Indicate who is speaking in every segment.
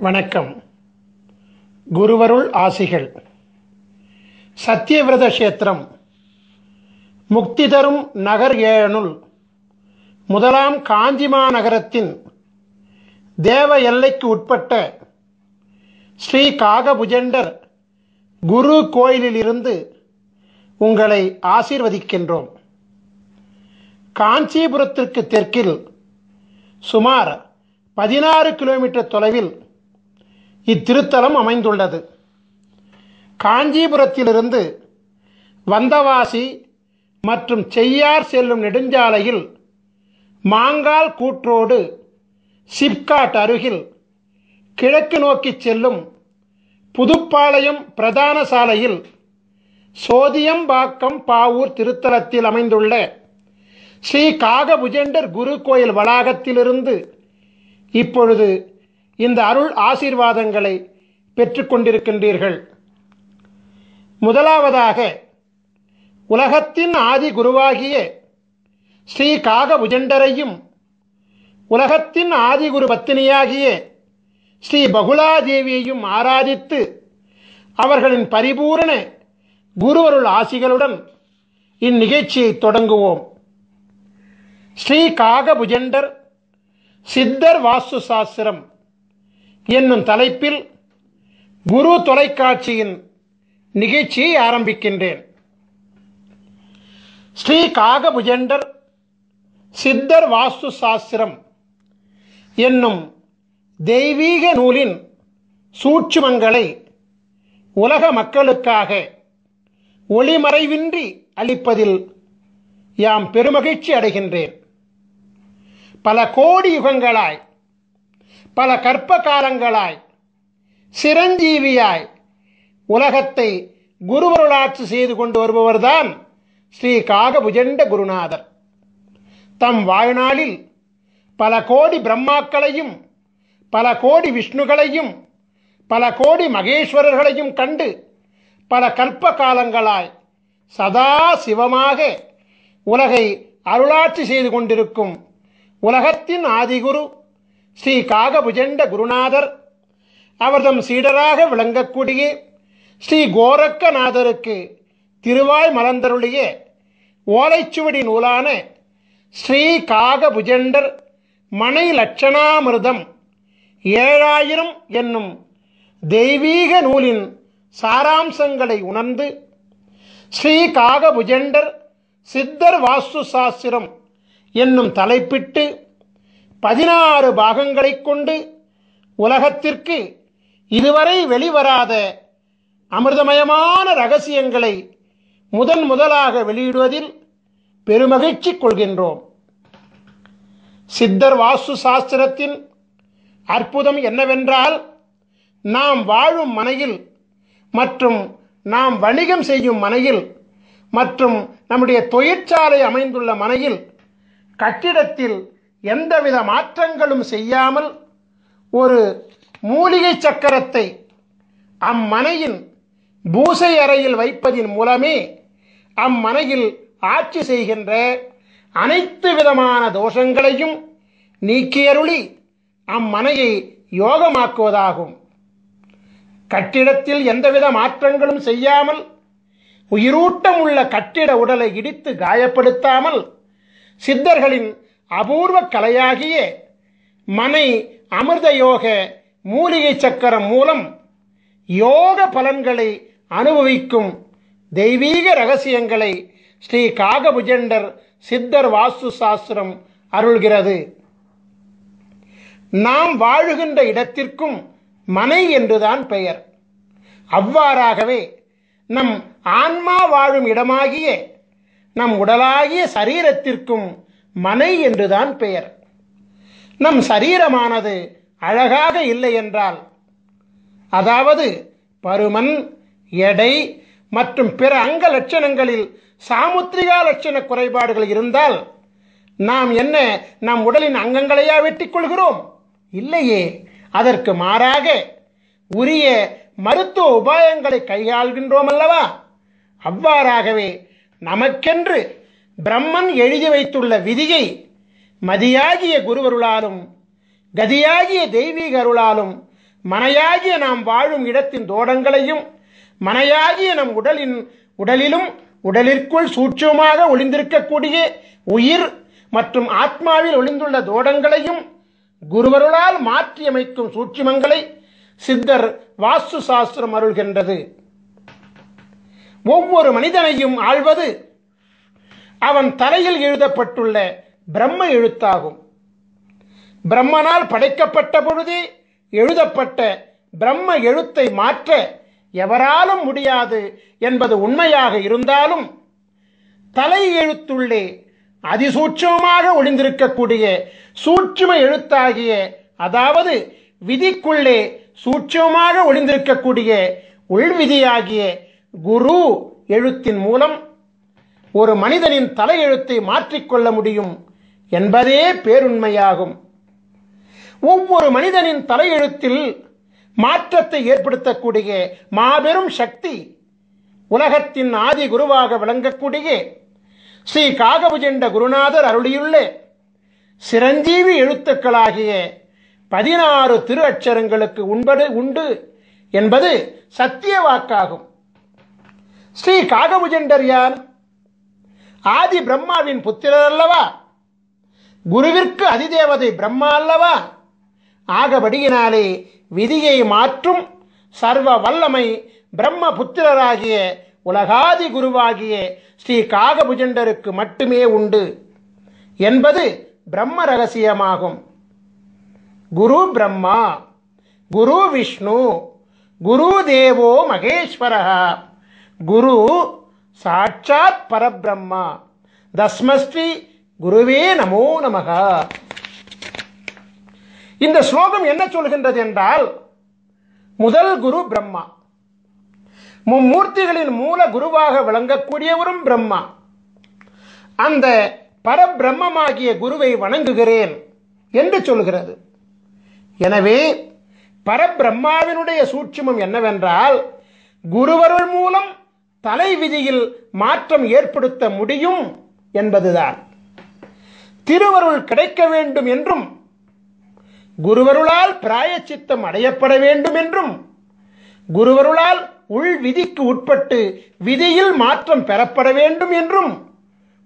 Speaker 1: வணக்கம். குருவருள் ஆசிகள். சத்தியவிரத கஷேத்திரம் முக்தி தரும் நகர் ஏழனுள் முதலாம் காஞ்சிமா நகரத்தின் தேவ எல்லைக்கு உட்பட்ட ஸ்ரீ காகபுஜண்டர் குரு கோயிலிலிருந்து உங்களை ஆசீர்வதிக்கின்றோம். காஞ்சிபுரத்திற்கு தெற்கில் சுமார் 16 கிலோமீட்டர் தொலைவில் இத்திருத்தலம் அமைந்துள்ளது. காஞ்சிபுரத்திலிருந்து வந்தவாசி மற்றும் செய்யார் செல்லும் நெடுஞ்சாலையில் மாங்கால் கூற்றோடு சிப்காட் அருகில் கிழக்கு நோக்கி செல்லும் புதுப்பாளையம் பிரதான சாலையில் சோதியம்பாக்கம் பாவூர் திருத்தலத்தில் அமைந்துள்ள ஸ்ரீ காகபுஜண்டர் குரு கோயில் வளாகத்திலிருந்து இப்பொழுது இந்த அருள் ஆசீர்வாதங்களை பெற்றுக்கொண்டிருக்கின்றீர்கள். முதலாவதாக உலகத்தின் ஆதி குருவாகிய ஸ்ரீ காகபுஜண்டரையும் உலகத்தின் ஆதிகுரு பத்தினியாகிய ஸ்ரீ பகுலாதேவியையும் ஆராதித்து அவர்களின் பரிபூரண குருவருள் ஆசிகளுடன் இந்நிகழ்ச்சியை தொடங்குவோம். ஸ்ரீ காகபுஜண்டர் சித்தர் வாஸ்து சாஸ்திரம் என்னும் தலைப்பில் குரு தொலைக்காட்சியின் நிகழ்ச்சியை ஆரம்பிக்கின்றேன். ஸ்ரீ காகபுஜண்டர் சித்தர் வாஸ்து சாஸ்திரம் என்னும் தெய்வீக நூலின் சூட்சுமங்களை உலக மக்களுக்காக ஒளிமறைவின்றி அளிப்பதில் யாம் பெருமகிழ்ச்சி அடைகின்றேன். பல கோடி யுகங்களாய், பல கற்ப காலங்களாய், சிரஞ்சீவியாய் உலகத்தை குருவருளாட்சி செய்து கொண்டு வருபவர்தான் ஸ்ரீ காகபுஜண்ட குருநாதர். தம் வாழ்நாளில் பல கோடி பிரம்மாக்களையும் பல கோடி விஷ்ணுகளையும் பல கோடி மகேஸ்வரர்களையும் கண்டு பல கற்ப காலங்களாய் சதா சிவமாக உலகை அருளாட்சி செய்து கொண்டிருக்கும் உலகத்தின் ஆதிகுரு ஸ்ரீ காகபுஜண்ட குருநாதர் அவர்தம் சீடராக விளங்கக்கூடிய ஸ்ரீ கோரக்கநாதருக்கு திருவாய் மலர்ந்தருளிய ஓலைச்சுவடி நூலான ஸ்ரீ காகபுஜண்டர் மனை லட்சணாமிர்தம் 7000 என்னும் தெய்வீக நூலின் சாராம்சங்களை உணர்ந்து ஸ்ரீ காகபுஜண்டர் சித்தர் வாஸ்து சாஸ்திரம் என்னும் தலைப்பிட்டு 16 பாகங்களைக் கொண்டு உலகத்திற்கு இதுவரை வெளிவராத அமிர்தமயமான இரகசியங்களை முதலாக வெளியிடுவதில் பெருமகிழ்ச்சி கொள்கின்றோம். சித்தர் வாஸ்து சாஸ்திரத்தின் அற்புதம் என்னவென்றால், நாம் வாழும் மனையில் மற்றும் நாம் வணிகம் செய்யும் மனையில் மற்றும் நம்முடைய தொழிற்சாலை அமைந்துள்ள மனையில் கட்டிடத்தில் எந்தவித மாற்றங்களும் செய்யாமல் ஒரு மூலிகை சக்கரத்தை அம்மனையின் பூசை அறையில் வைப்பதின் மூலமே அம்மனையில் ஆட்சி செய்கின்ற அனைத்து விதமான தோஷங்களையும் நீக்கியருளி அம்மனையை யோகமாக்குவதாகும். கட்டிடத்தில் எந்தவித மாற்றங்களும் செய்யாமல் உயிரூட்டம் உள்ள கட்டிட உடலை இடித்து காயப்படுத்தாமல் சித்தர்களின் அபூர்வ கலையாகிய மனை அமிர்த யோக மூலிகை சக்கரம் மூலம் யோக பலன்களை அனுபவிக்கும் தெய்வீக இரகசியங்களை ஸ்ரீ காகபுஜண்டர் சித்தர் வாஸ்து சாஸ்திரம் அருள்கிறது. நாம் வாழுகின்ற இடத்திற்கும் மனை என்றுதான் பெயர். அவ்வாறாகவே நம் ஆன்மா வாழும் இடமாகிய நம் உடலாகிய சரீரத்திற்கும் மனை என்றுதான் பெயர். நம் சரீரமானது அழகாக இல்லை என்றால், அதாவது பருமன், எடை மற்றும் பிற அங்க லட்சணங்களில் சாமுத்திரிகா லட்சண குறைபாடுகள் இருந்தால் நாம் என்ன நம் உடலின் அங்கங்களையா வெட்டிக் கொள்கிறோம்? இல்லையே. அதற்கு மாறாக உரிய மருத்துவ உபாயங்களை கையாள்கின்றோம் அல்லவா? அவ்வாறாகவே நமக்கென்று பிரம்மன் எழுதி வைத்துள்ள விதியை மதியாகிய குருவருளாலும் கதியாகிய தெய்வீக அருளாலும் மனையாகிய நாம் வாழும் இடத்தின் தோடங்களையும் மனையாகிய நம் உடலிலும் உடலிற்குள் சூட்சமாக ஒளிந்திருக்கக்கூடிய உயிர் மற்றும் ஆத்மாவில் ஒளிந்துள்ள தோடங்களையும் குருவருளால் மாற்றியமைக்கும் சூட்சுமங்களை சித்தர் வாஸ்து சாஸ்திரம் அருள்கின்றது. ஒவ்வொரு மனிதனையும் ஆள்வது அவன் தலையில் எழுதப்பட்டுள்ள பிரம்ம எழுத்தாகும். பிரம்மனால் படைக்கப்பட்ட பொழுதே எழுதப்பட்ட பிரம்ம எழுத்தை மாற்ற எவராலும் முடியாது என்பது உண்மையாக இருந்தாலும், தலை எழுத்துள்ளே அதிசூட்சமாக ஒளிந்திருக்கக்கூடிய சூட்சும எழுத்தாகிய, அதாவது விதிக்குள்ளே சூட்சமாக ஒளிந்திருக்கக்கூடிய உள்விதியாகிய குரு எழுத்தின் மூலம் ஒரு மனிதனின் தலையெழுத்தை மாற்றிக்கொள்ள முடியும் என்பதே பேருண்மையாகும். ஒவ்வொரு மனிதனின் தலையெழுத்தில் மாற்றத்தை ஏற்படுத்தக்கூடிய மாபெரும் சக்தி உலகத்தின் ஆதி குருவாக விளங்கக்கூடிய ஸ்ரீ காகபுஜண்ட குருநாதர் அருளியுள்ள சிரஞ்சீவி எழுத்துக்களாகிய 16 திரு அட்சரங்களுக்கு உண்டு என்பது சத்திய வாக்காகும். ஸ்ரீ காகபுஜண்டர் யார்? ஆதி பிரம்மாவின் புத்திரர் அல்லவா? குருவிற்கு அதிதேவதை பிரம்மா அல்லவா? ஆகபடியினாலே விதியை மாற்றும் சர்வ வல்லமை பிரம்ம புத்திரராகிய உலகாதி குருவாகிய ஸ்ரீ காகபுஜண்டருக்கு மட்டுமே உண்டு என்பது பிரம்ம ரகசியமாகும். குரு பிரம்மா, குரு விஷ்ணு, குரு தேவோ மகேஸ்வரः, குரு சாட்சாத் பரபிரம்மா, தஸ்மஸ்ரீ குருவே நமோ நமக. இந்த ஸ்லோகம் என்ன சொல்கின்றது என்றால், முதல் குரு பிரம்மா, மும்மூர்த்திகளின் மூல குருவாக விளங்கக்கூடியவரும் பிரம்மா. அந்த பரபிரம்மமாகிய குருவை வணங்குகிறேன் என்று சொல்கிறது. எனவே பரபிரம்மாவினுடைய சூட்சுமம் என்னவென்றால், குருவருள் மூலம் தலை விதியில் மாற்றம் ஏற்படுத்த முடியும் என்பதுதான். திருவருள் கிடைக்க வேண்டும் என்றும், குருவருளால் பிராயச்சித்தம் அடையப்பட வேண்டும் என்றும், குருவருளால் உள் விதிக்கு உட்பட்டு விதியில் மாற்றம் பெறப்பட வேண்டும் என்றும்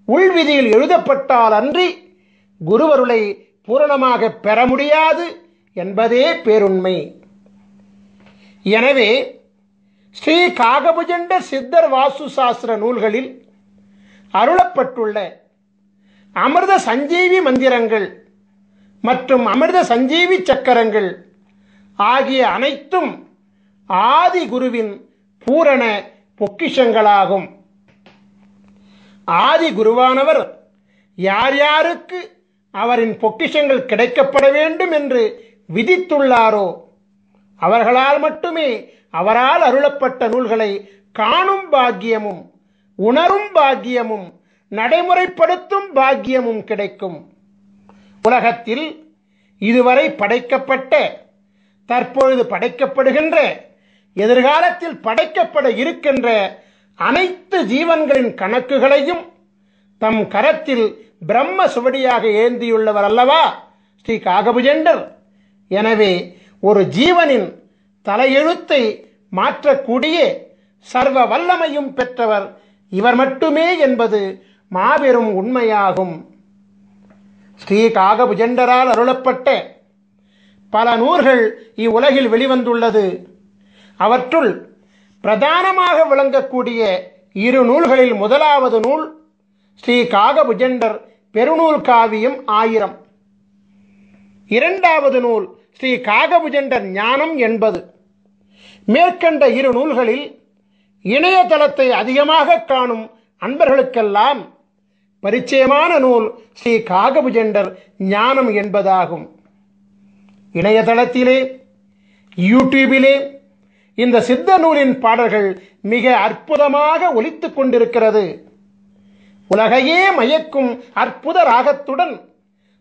Speaker 1: உள்விதியில் எழுதப்பட்டால் அன்றி குருவருளை பூரணமாக பெற முடியாது என்பதே பேருண்மை. எனவே ஸ்ரீ காகபுஜண்ட சித்தர் வாஸ்து சாஸ்திர நூல்களில் அருளப்பட்டுள்ள அமிர்த சஞ்சீவி மந்திரங்கள் மற்றும் அமிர்த சஞ்சீவி சக்கரங்கள் ஆகிய அனைத்தும் ஆதி குருவின் பூரண பொக்கிஷங்களாகும். ஆதி குருவானவர் யார் யாருக்கு அவரின் பொக்கிஷங்கள் கிடைக்கப்பட வேண்டும் என்று விதித்துள்ளாரோ அவர்களால் மட்டுமே அவரால் அருளப்பட்ட நூல்களை காணும் பாக்கியமும் உணரும் பாக்கியமும் நடைமுறைப்படுத்தும் பாக்கியமும் கிடைக்கும். உலகத்தில் இதுவரை படைக்கப்பட்ட, தற்பொழுது படைக்கப்படுகின்ற, எதிர்காலத்தில் படைக்கப்பட இருக்கின்ற அனைத்து ஜீவன்களின் கணக்குகளையும் தம் கரத்தில் பிரம்ம சுவடியாக ஏந்தியுள்ளவர் அல்லவா ஸ்ரீ காகபுஜண்டர். எனவே ஒரு ஜீவனின் தலையெழுத்தை மாற்றக்கூடிய சர்வ வல்லமையும் பெற்றவர் இவர் மட்டுமே என்பது மாபெரும் உண்மையாகும். ஸ்ரீ காகபுஜண்டரால் அருளப்பட்ட பல நூல்கள் இவ்வுலகில் வெளிவந்துள்ளது. அவற்றுள் பிரதானமாக விளங்கக்கூடிய 2 நூல்களில் முதலாவது நூல் ஸ்ரீ காகபுஜண்டர் பெருநூல் காவியம் 1000. இரண்டாவது நூல் ஸ்ரீ காகபுஜண்டர் ஞானம் 80. மேற்கண்ட 2 நூல்களில் இணையதளத்தை அதிகமாக காணும் அன்பர்களுக்கெல்லாம் பரிச்சயமான நூல் ஸ்ரீ காகபுஜண்டர் ஞானம் என்பதாகும். இணையதளத்திலே, யூடியூபிலே இந்த சித்த நூலின் பாடல்கள் மிக அற்புதமாக ஒலித்துக் கொண்டிருக்கிறது. உலகையே மயக்கும் அற்புத ராகத்துடன்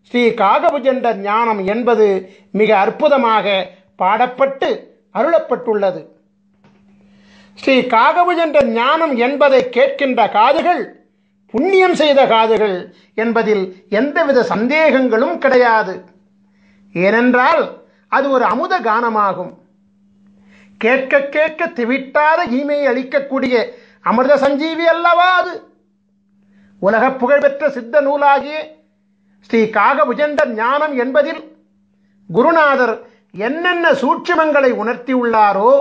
Speaker 1: ஸ்ரீ காகபுஜண்டர் ஞானம் என்பது மிக அற்புதமாக பாடப்பட்டு அருளப்பட்டுள்ளது. ஸ்ரீ காகபுஜண்டர் ஞானம் என்பதை கேட்கின்ற காதுகள் புண்ணியம் செய்த காதுகள் என்பதில் எந்தவித சந்தேகங்களும் கிடையாது. ஏனென்றால் அது ஒரு அமுத கானமாகும். கேட்க கேட்க திவிட்டாத ஈமையை அளிக்கக்கூடிய அமிர்த சஞ்சீவி அல்லவா அது. உலக புகழ்பெற்ற சித்த நூலாகிய ஸ்ரீ காகபுஜண்டர் ஞானம் என்பதில் குருநாதர் என்னென்ன சூட்சுமங்களை உணர்த்தியுள்ளாரோ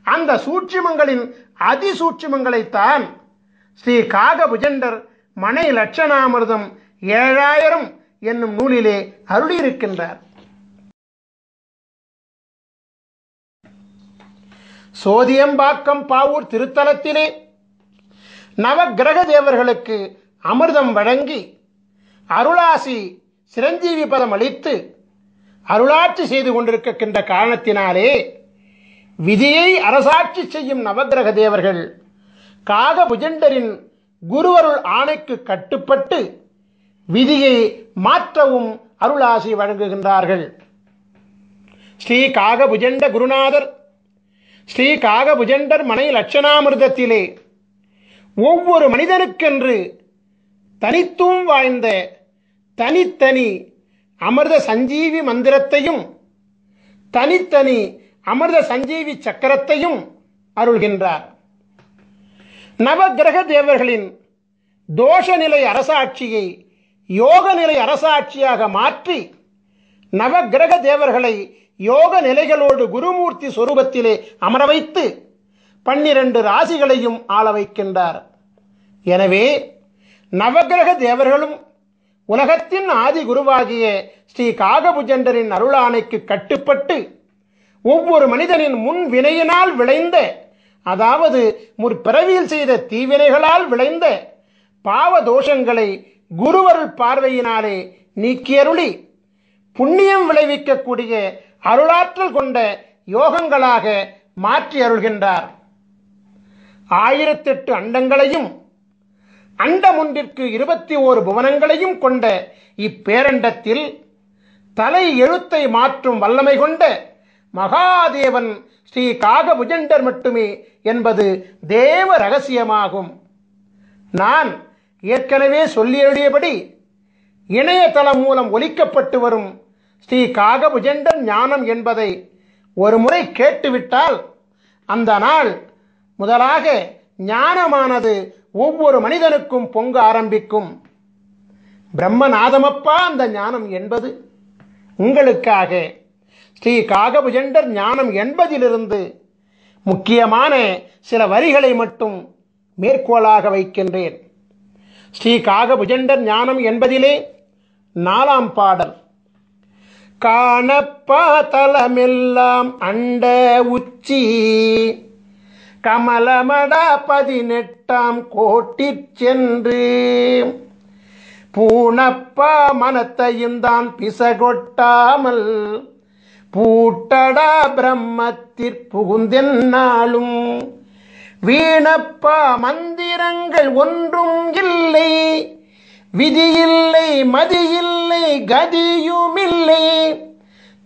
Speaker 1: அந்த சூட்சுமங்களின் அதிசூட்சுமங்களைத்தான் ஸ்ரீ காகபுஜண்டர் மனை லட்சணாமிர்தம் 7000 என்னும் நூலிலே அருளியிருக்கின்றார். சோதியம்பாக்கம் பாவூர் திருத்தலத்திலே நவக்கிரக தேவர்களுக்கு அமிர்தம் வழங்கி அருளாசி சிரஞ்சீவி பதம் அளித்து அருளாட்சி செய்து கொண்டிருக்கின்ற காரணத்தினாலே விதியை அரசாட்சி செய்யும் நவக்கிரக தேவர்கள் காகபுஜண்டரின் குருவருள் ஆணைக்கு கட்டுப்பட்டு விதியை மாற்றவும் அருளாசி வழங்குகின்றார்கள். ஸ்ரீ காகபுஜண்ட குருநாதர் ஸ்ரீ காகபுஜண்டர் மனை லட்சணாமிர்தத்திலே ஒவ்வொரு மனிதனுக்கென்று தனித்துவம் வாய்ந்த தனித்தனி அமிர்த சஞ்சீவி மந்திரத்தையும் தனித்தனி அமிர்த சஞ்சீவி சக்கரத்தையும் அருள்கின்றார். நவக்கிரக தேவர்களின் தோஷநிலை அரசாட்சியை யோக நிலை அரசாட்சியாக மாற்றி நவக்கிரக தேவர்களை யோக நிலைகளோடு குருமூர்த்தி சொரூபத்திலே அமர வைத்து 12 ராசிகளையும் ஆள வைக்கின்றார். எனவே நவக்கிரக தேவர்களும் உலகத்தின் ஆதி குருவாகிய ஸ்ரீ காகபுஜண்டரின் அருளாணைக்கு கட்டுப்பட்டு ஒவ்வொரு மனிதனின் முன் வினையினால் விளைந்த, அதாவது முற்பிறவியில் செய்த தீவினைகளால் விளைந்த பாவ தோஷங்களை குருவருள் பார்வையினாலே நீக்கியருளி புண்ணியம் விளைவிக்கக்கூடிய அருளாற்றல் கொண்ட யோகங்களாக மாற்றி அருள்கின்றார். 1008 அண்டங்களையும் அண்டம் ஒன்றிற்கு 21 புவனங்களையும் கொண்ட இப்பேரண்டத்தில் தலை எழுத்தை மாற்றும் வல்லமை கொண்ட மகாதேவன் ஸ்ரீ காகபுஜண்டர் மட்டுமே என்பது தேவ ரகசியமாகும். நான் ஏற்கனவே சொல்லியபடி இணையதளம் மூலம் ஒலிக்கப்பட்டு வரும் ஸ்ரீ காகபுஜண்டர் ஞானம் என்பதை ஒரு முறை கேட்டுவிட்டால் அந்த நாள் முதலாக ஞானமானது ஒவ்வொரு மனிதனுக்கும் பொங்க ஆரம்பிக்கும். பிரம்மநாதமப்பா அந்த ஞானம் என்பது. உங்களுக்காக ஸ்ரீ காகபுஜண்டர் ஞானம் என்பதிலிருந்து முக்கியமான சில வரிகளை மட்டும் மேற்கோளாக வைக்கின்றேன். ஸ்ரீ காகபுஜண்டர் ஞானம் என்பதிலே 4ஆம் பாடல். காணப்பா தலமெல்லாம் அண்ட உச்சி கமலமடா 18ஆம் கோட்டிற் சென்று பூணப்பா மனத்தையும் தான் பிசகொட்டாமல் பூட்டடா பிரம்மத்திற் புகுந்தென்னாலும் வீணப்பா மந்திரங்கள் ஒன்றும் இல்லை, விதியில்லை மதியில்லை கதியுமில்லை,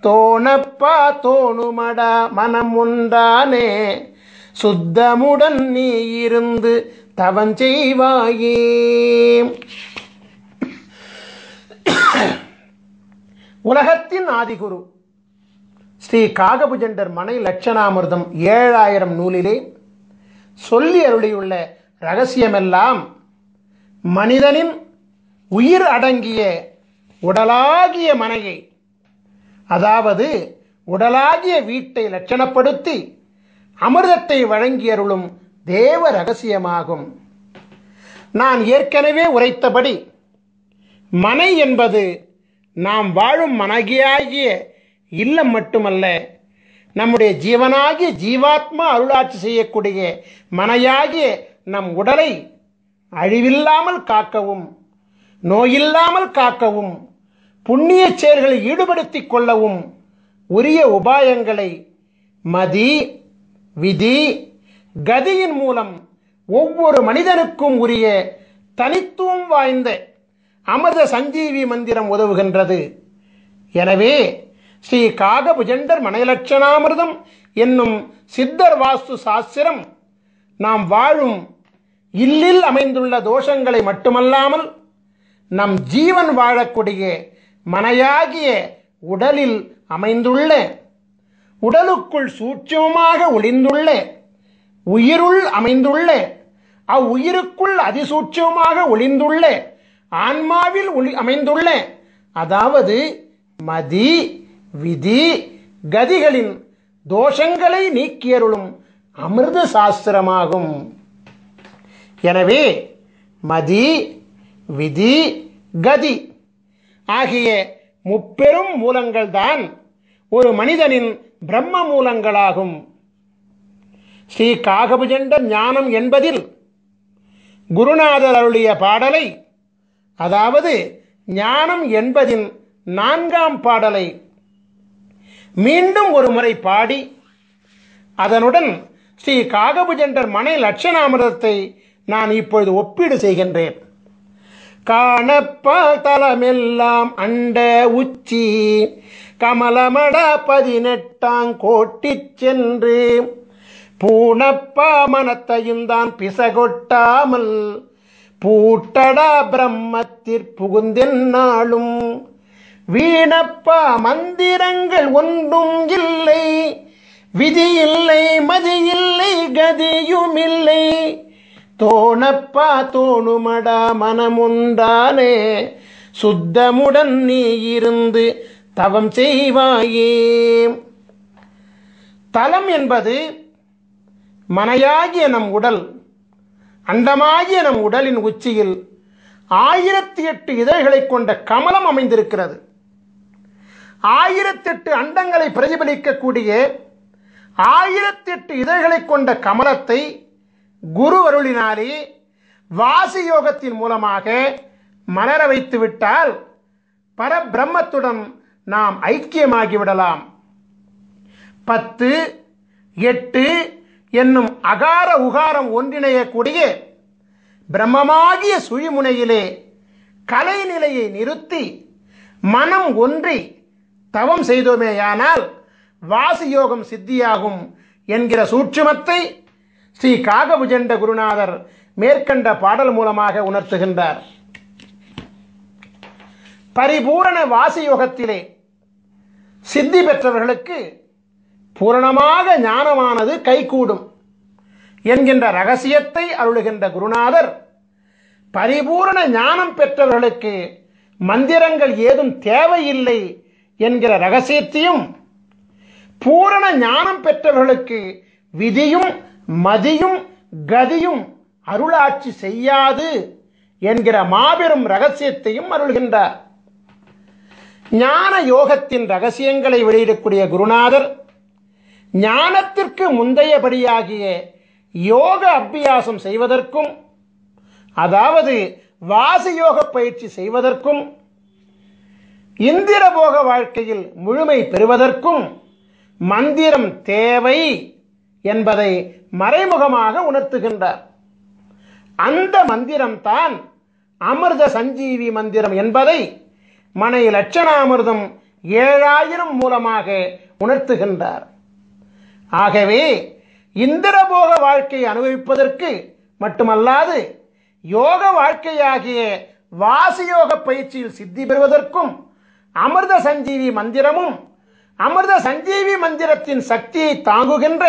Speaker 1: தோணப்பா தோணுமடா மனம் ஒன்றானே சுத்தமுடன் நீ இருந்து தவஞ்செய்வாயே. உலகத்தின் ஆதிகுரு ஸ்ரீ காகபுஜண்டர் மனை லட்சணாமிர்தம் 7000 நூலிலே சொல்லி அருளியுள்ள இரகசியமெல்லாம் மனிதனின் உயிர் அடங்கிய உடலாகிய மனையை, அதாவது உடலாகிய வீட்டை லட்சணப்படுத்தி அமிர்தத்தை வழங்கி அருளும் தேவ ரகசியமாகும். நான் ஏற்கனவே உரைத்தபடி மனை என்பது நாம் வாழும் மனகியாகிய இல்லம் மட்டுமல்ல, நம்முடைய ஜீவனாகிய ஜீவாத்மா அருளாட்சி செய்யக்கூடிய மனையாகிய நம் உடலை அழிவில்லாமல் காக்கவும் நோயில்லாமல் காக்கவும் புண்ணிய செயல்களை ஈடுபடுத்திக் கொள்ளவும் உரிய உபாயங்களை மதி விதி கதியின் மூலம் ஒவ்வொரு மனிதனுக்கும் உரிய தனித்துவம் வாய்ந்த அமிர்த சஞ்சீவி மந்திரம் உதவுகின்றது. எனவே ஸ்ரீ காகபுஜண்டர் மனைலட்சணாமிர்தம் என்னும் சித்தர் வாஸ்து சாஸ்திரம் நாம் வாழும் இல்லில் அமைந்துள்ள தோஷங்களை மட்டுமல்லாமல் நம் ஜீவன் வாழக்கூடிய மனையாகிய உடலில் அமைந்துள்ள உடலுக்குள் சூட்சமமாக ஒளிந்துள்ள உயிருள் அமைந்துள்ள அவ்வுயிருக்குள் அதிசூட்சமாக ஒளிந்துள்ள ஆன்மாவில் அமைந்துள்ள அதாவது மதி விதி கதிகளின் தோஷங்களை நீக்கியருளும் அமிர்த சாஸ்திரமாகும். எனவே மதி விதி கதி ஆகிய முப்பெரும் மூலங்கள் தான் ஒரு மனிதனின் பிரம்ம மூலங்களாகும். ஸ்ரீ காகபுஜண்ட ஞானம் என்பதில் குருநாதர் அருளிய பாடலை, அதாவது ஞானம் என்பதின் 4ஆம் பாடலை மீண்டும் ஒரு முறை பாடி அதனுடன் ஸ்ரீ காகபுஜண்டர் மனை லட்சணாமிரதத்தை நான் இப்பொழுது ஒப்பீடு செய்கின்றேன். காணப்பால் தலமெல்லாம் அண்ட உச்சி கமலமட 18 கோட்டி சென்று பூணப்பா மனத்தையும் தான் பிசகொட்டாமல் பூட்டடா பிரம்மத்திற் புகுந்தென்னாலும் வீணப்பா மந்திரங்கள் ஒன்றும் இல்லை, விதி இல்லை, மதி இல்லை, கதியும் இல்லை, தோணப்பா தோணுமடா மனமுண்டானே சுத்தமுடன் நீ இருந்து தவம் செய்வாயே. தலம் என்பது மனையாகிய நம் உடல், அண்டமாகிய நம் உடலின் உச்சியில் 1008 இதழ்களை கொண்ட கமலம் அமைந்திருக்கிறது. 1008 அண்டங்களை பிரதிபலிக்கக்கூடிய 1008 இதழ்களை கொண்ட கமலத்தை குரு அருளினாலே வாசி யோகத்தின் மூலமாக மலர வைத்து விட்டால் பரபிரம்மத்துடன் நாம் ஐக்கியமாகிவிடலாம். 10, 8 என்னும் அகார உகாரம் ஒன்றிணையக்கூடிய பிரம்மமாகிய சுழிமுனையிலே கலைநிலையை நிறுத்தி மனம் ஒன்றி தவம் செய்தோமேயானால் வாசியோகம் சித்தியாகும் என்கிற சூட்சுமத்தை ஸ்ரீ காகபுஜண்ட குருநாதர் மேற்கண்ட பாடல் மூலமாக உணர்த்துகின்றார். பரிபூரண வாசியோகத்திலே சித்தி பெற்றவர்களுக்கு பூரணமாக ஞானமானது கைகூடும் என்கின்ற ரகசியத்தை அருளுகின்ற குருநாதர் பரிபூரண ஞானம் பெற்றவர்களுக்கு மந்திரங்கள் ஏதும் தேவையில்லை என்கிற ரகசியத்தையும், பூரண ஞானம் பெற்றவர்களுக்கு விதியும் மதியும் கதியும் அருளாட்சி செய்யாது என்கிற மாபெரும் ரகசியத்தையும் அருள்கின்றார். ஞான யோகத்தின் ரகசியங்களை வெளியிடக்கூடிய குருநாதர் ஞானத்திற்கு முந்தையபடியாகிய யோக அபியாசம் செய்வதற்கும், அதாவது வாசியோக பயிற்சி செய்வதற்கும், இந்திரபோக வாழ்க்கையில் முழுமை பெறுவதற்கும் மந்திரம் தேவை என்பதை மறைமுகமாக உணர்த்துகின்றார். அந்த மந்திரம்தான் அமிர்த சஞ்சீவி மந்திரம் என்பதை மனை லட்சணாமிர்தம் 7000 மூலமாக உணர்த்துகின்றார். ஆகவே இந்திரபோக வாழ்க்கையை அனுபவிப்பதற்கு மட்டுமல்லாது யோக வாழ்க்கையாகிய வாசியோக பயிற்சியில் சித்தி பெறுவதற்கும் அமிர்த சஞ்சீவி மந்திரமும், அமிர்த சஞ்சீவி மந்திரத்தின் சக்தியை தாங்குகின்ற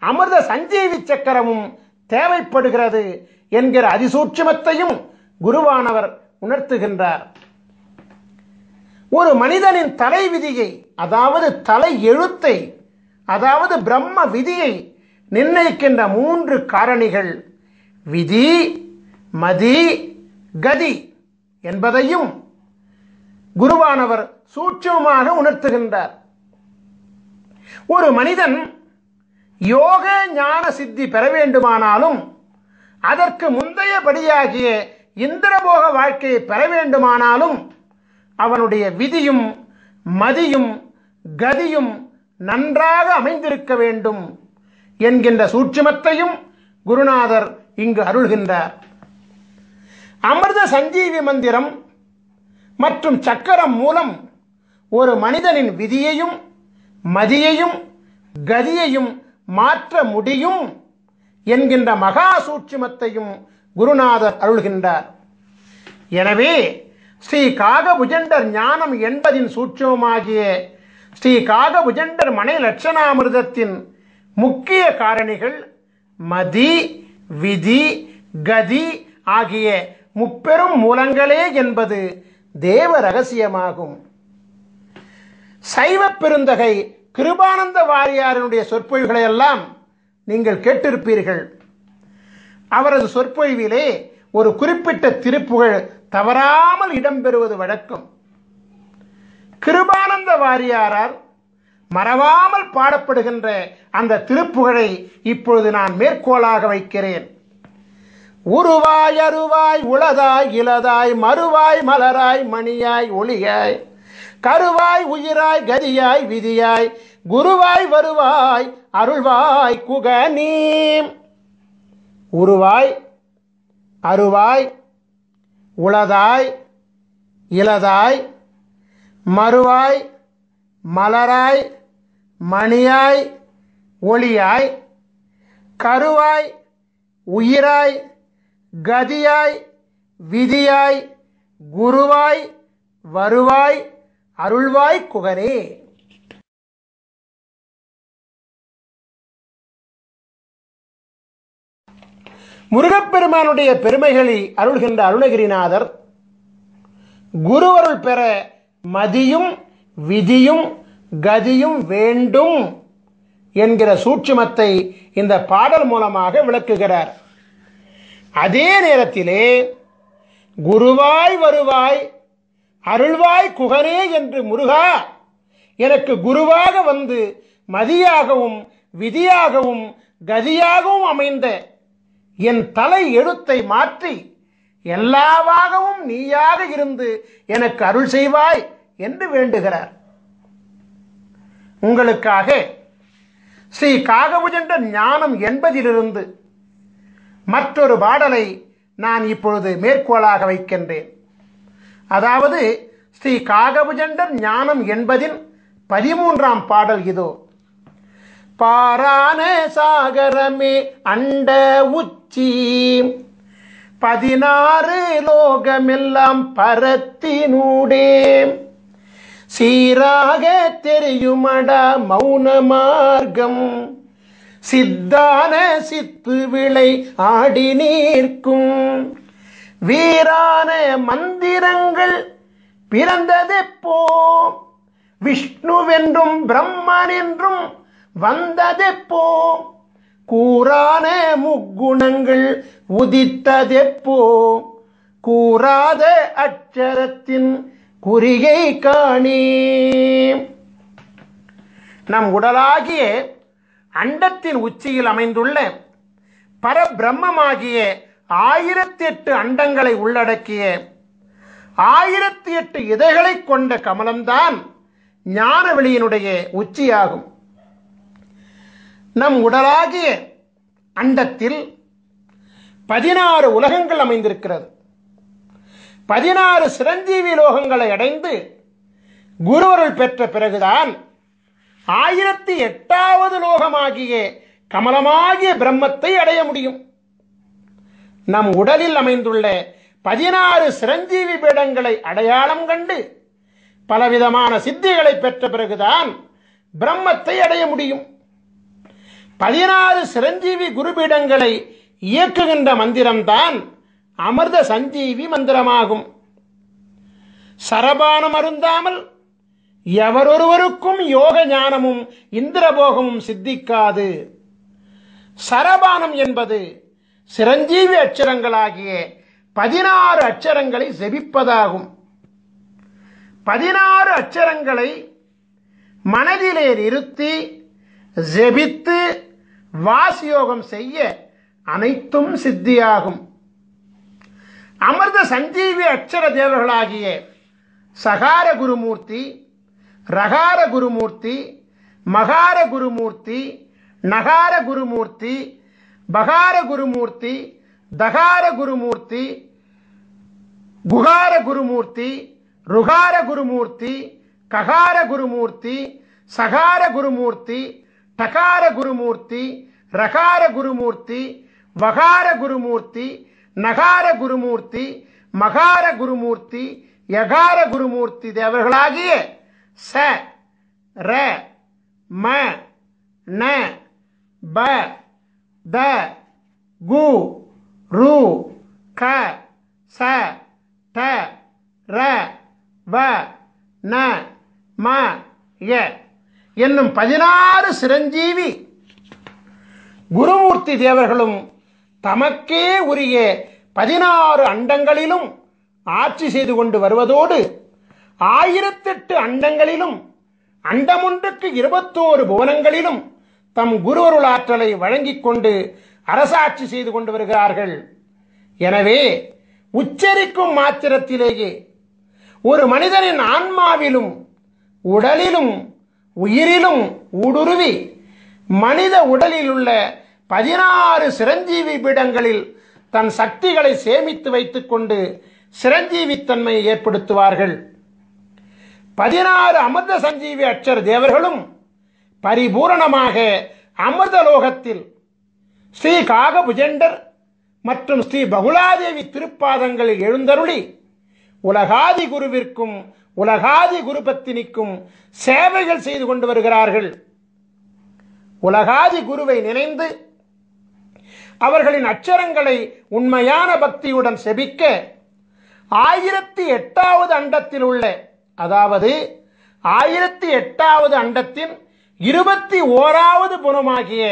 Speaker 1: அமிர்த சஞ்சீவி சக்கரமும் தேவைப்படுகிறது என்கிற அதிசூட்சுமத்தையும் குருவானவர் உணர்த்துகின்றார். ஒரு மனிதனின் தலை விதியை, அதாவது தலை எழுத்தை, அதாவது பிரம்ம விதியை நிர்ணயிக்கின்ற 3 காரணிகள் விதி, மதி, கதி என்பதையும் குருவானவர் சூட்சமாக உணர்த்துகின்றார். ஒரு மனிதன் யோக ஞான சித்தி பெற வேண்டுமானாலும், அதற்கு முந்தையபடியாகிய இந்திரபோக வாழ்க்கையை பெற வேண்டுமானாலும் அவனுடைய விதியும் மதியும் கதியும் நன்றாக அமைந்திருக்க வேண்டும் என்கின்ற சூட்சுமத்தையும் குருநாதர் இங்கு அருள்கின்றார். அமிர்த சஞ்சீவி மந்திரம் மற்றும் சக்கரம் மூலம் ஒரு மனிதனின் விதியையும் மதியையும் கதியையும் மாற்ற முடியும் என்கின்ற மகா சூட்சுமத்தையும் குருநாதர் அருள்கின்றார். எனவே ஸ்ரீ காகபுஜண்டர் ஞானம் என்பதின் சூட்சுமமாகிய ஸ்ரீ காகபுஜண்டர் மனை லட்சணாமிர்தத்தின் முக்கிய காரணிகள் மதி, விதி, கதி ஆகிய முப்பெரும் மூலங்களே என்பது தேவ ரகசியமாகும். சைவ பெருந்தகை கிருபானந்த வாரியாரினுடைய சொற்பொழிவுகளை எல்லாம் நீங்கள் கேட்டிருப்பீர்கள். அவரது சொற்பொழிவிலே ஒரு குறிப்பிட்ட திருப்புகழ் தவறாமல் இடம்பெறுவது வழக்கம். கிருபானந்த வாரியாரால் மறவாமல் பாடப்படுகின்ற அந்த திருப்புகழை இப்பொழுது நான் மேற்கோளாக வைக்கிறேன். உருவாய் அருவாய் உளதாய் இலதாய் மறுவாய் மலராய் மணியாய் ஒளியாய் கருவாய் உயிராய் கதியாய் விதியாய் குருவாய் வருவாய் அருள்வாய் குகனீ. உருவாய் அருவாய் உளதாய் இலதாய் மறுவாய் மலராய் மணியாய் ஒளியாய் கருவாய் உயிராய் கதியாய் விதியாய் குருவாய் வருவாய் அருள்வாய் குகனே. முருகப்பெருமானுடைய பெருமைகளை அருள்கின்ற அருணகிரிநாதர் குருவருள் பெற மதியும் விதியும் கதியும் வேண்டும் என்கிற சூட்சுமத்தை இந்த பாடல் மூலமாக விளக்குகிறார். அதே நேரத்திலே குருவாய் வருவாய் அருள்வாய் குகனே என்று முருகா எனக்கு குருவாக வந்து மதியாகவும் விதியாகவும் கதியாகவும் அமைந்த என் தலை எழுத்தை மாற்றி எல்லாவாகவும் நீயாக இருந்து எனக்கு அருள் செய்வாய் என்று வேண்டுகிறார். உங்களுக்காக ஸ்ரீ காகபுஜண்ட ஞானம் என்பதிலிருந்து மற்றொரு பாடலை நான் இப்பொழுது மேற்கோளாக வைக்கின்றேன். அதாவது ஸ்ரீ காகபுஜண்டர் ஞானம் என்பதின் 13ஆம் பாடல் இதோ. பாரான சாகரமே அண்ட உச்சி 16 லோகமெல்லாம் பரத்தினூடே சீராக தெரியுமடா மௌன மார்க்கம் சித்தான சித்து விளை ஆடி நீர்க்கும் வீரான மந்திரங்கள் பிறந்ததெப்போ விஷ்ணுவென்றும் பிரம்மன் என்றும் வந்ததெப்போ கூறான முக்குணங்கள் உதித்ததெப்போ கூறாத அட்சரத்தின் குறிகை காணே. நம் உடலாகிய அண்டத்தின் உச்சியில் அமைந்துள்ள பரபிரம்மமாகிய 1008 அண்டங்களை உள்ளடக்கிய 1008 இதழ்களை கொண்ட கமலம்தான் ஞானவெளியினுடைய உச்சியாகும். நம் உடலாகிய அண்டத்தில் 16 உலகங்கள் அமைந்திருக்கிறது. 16 சிரஞ்சீவி லோகங்களை அடைந்து குருவருள் பெற்ற பிறகுதான் 1008வது லோகமாகிய கமலமாகிய பிரம்மத்தை அடைய முடியும். நம் உடலில் அமைந்துள்ள 16 சிரஞ்சீவி பீடங்களை அடையாளம் கண்டு பலவிதமான சித்திகளை பெற்ற பிறகுதான் பிரம்மத்தை அடைய முடியும். 16 சிரஞ்சீவி குருபீடங்களை இயக்குகின்ற மந்திரம்தான் அமிர்த சஞ்சீவி மந்திரமாகும். சரபானம் அருந்தாமல் எவரொருவருக்கும் யோக ஞானமும் இந்திரபோகமும் சித்திக்காது. சரபானம் என்பது சிரஞ்சீவி அட்சரங்களாகிய 16 அட்சரங்களை ஜெபிப்பதாகும். 16 அட்சரங்களை மனதிலே நிறுத்தி ஜெபித்து வாசியோகம் செய்ய அனைத்தும் சித்தியாகும். அமிர்த சஞ்சீவி அட்சர தேவர்களாகிய சகார குருமூர்த்தி, ரகார குருமூர்த்தி, மகார குருமூர்த்தி, நகார குருமூர்த்தி, பகார குருமூர்த்தி, தகார குருமூர்த்தி, குகார குருமூர்த்தி, ருகார குருமூர்த்தி, ககார குருமூர்த்தி, சகார குருமூர்த்தி, டகார குருமூர்த்தி, ரகார குருமூர்த்தி, வகார குருமூர்த்தி, நகார குருமூர்த்தி, மகார குருமூர்த்தி, யகார குருமூர்த்தி தேவர்களாகிய ச ர ம ந ப த கு ரு க ச ட ர வ ந ம ய என்னும் 16 சிரஞ்சீவி குருமூர்த்தி தேவர்களும் தமக்கே உரிய 16 அண்டங்களிலும் ஆட்சி செய்து கொண்டு வருவதோடு 1008 அண்டங்களிலும் அண்டமொன்றுக்கு 21 புவனங்களிலும் தம் குருவருள் ஆற்றலை வழங்கிக் கொண்டு அரசாட்சி செய்து கொண்டு வருகிறார்கள். எனவே உச்சரிக்கும் மாத்திரத்திலேயே ஒரு மனிதனின் ஆன்மாவிலும் உடலிலும் உயிரிலும் ஊடுருவி மனித உடலில் உள்ள 16 சிரஞ்சீவி பீடங்களில் தன் சக்திகளை சேமித்து வைத்துக் கொண்டு சிரஞ்சீவித்தன்மையை ஏற்படுத்துவார்கள். 16 அமிர்த சஞ்சீவி அட்சர தேவர்களும் பரிபூரணமாக அமிர்தலோகத்தில் ஸ்ரீ காகபுஜண்டர் மற்றும் ஸ்ரீ பகுலாதேவி திருப்பாதங்களில் எழுந்தருளி உலகாதி குருவிற்கும் உலகாதி குருபத்தினிக்கும் சேவைகள் செய்து கொண்டு வருகிறார்கள். உலகாதி குருவை நினைந்து அவர்களின் அச்சரங்களை உண்மையான பக்தியுடன் செபிக்க 1008வது அண்டத்தில் உள்ள, அதாவது 1008வது அண்டத்தின் 21வது புனமாகிய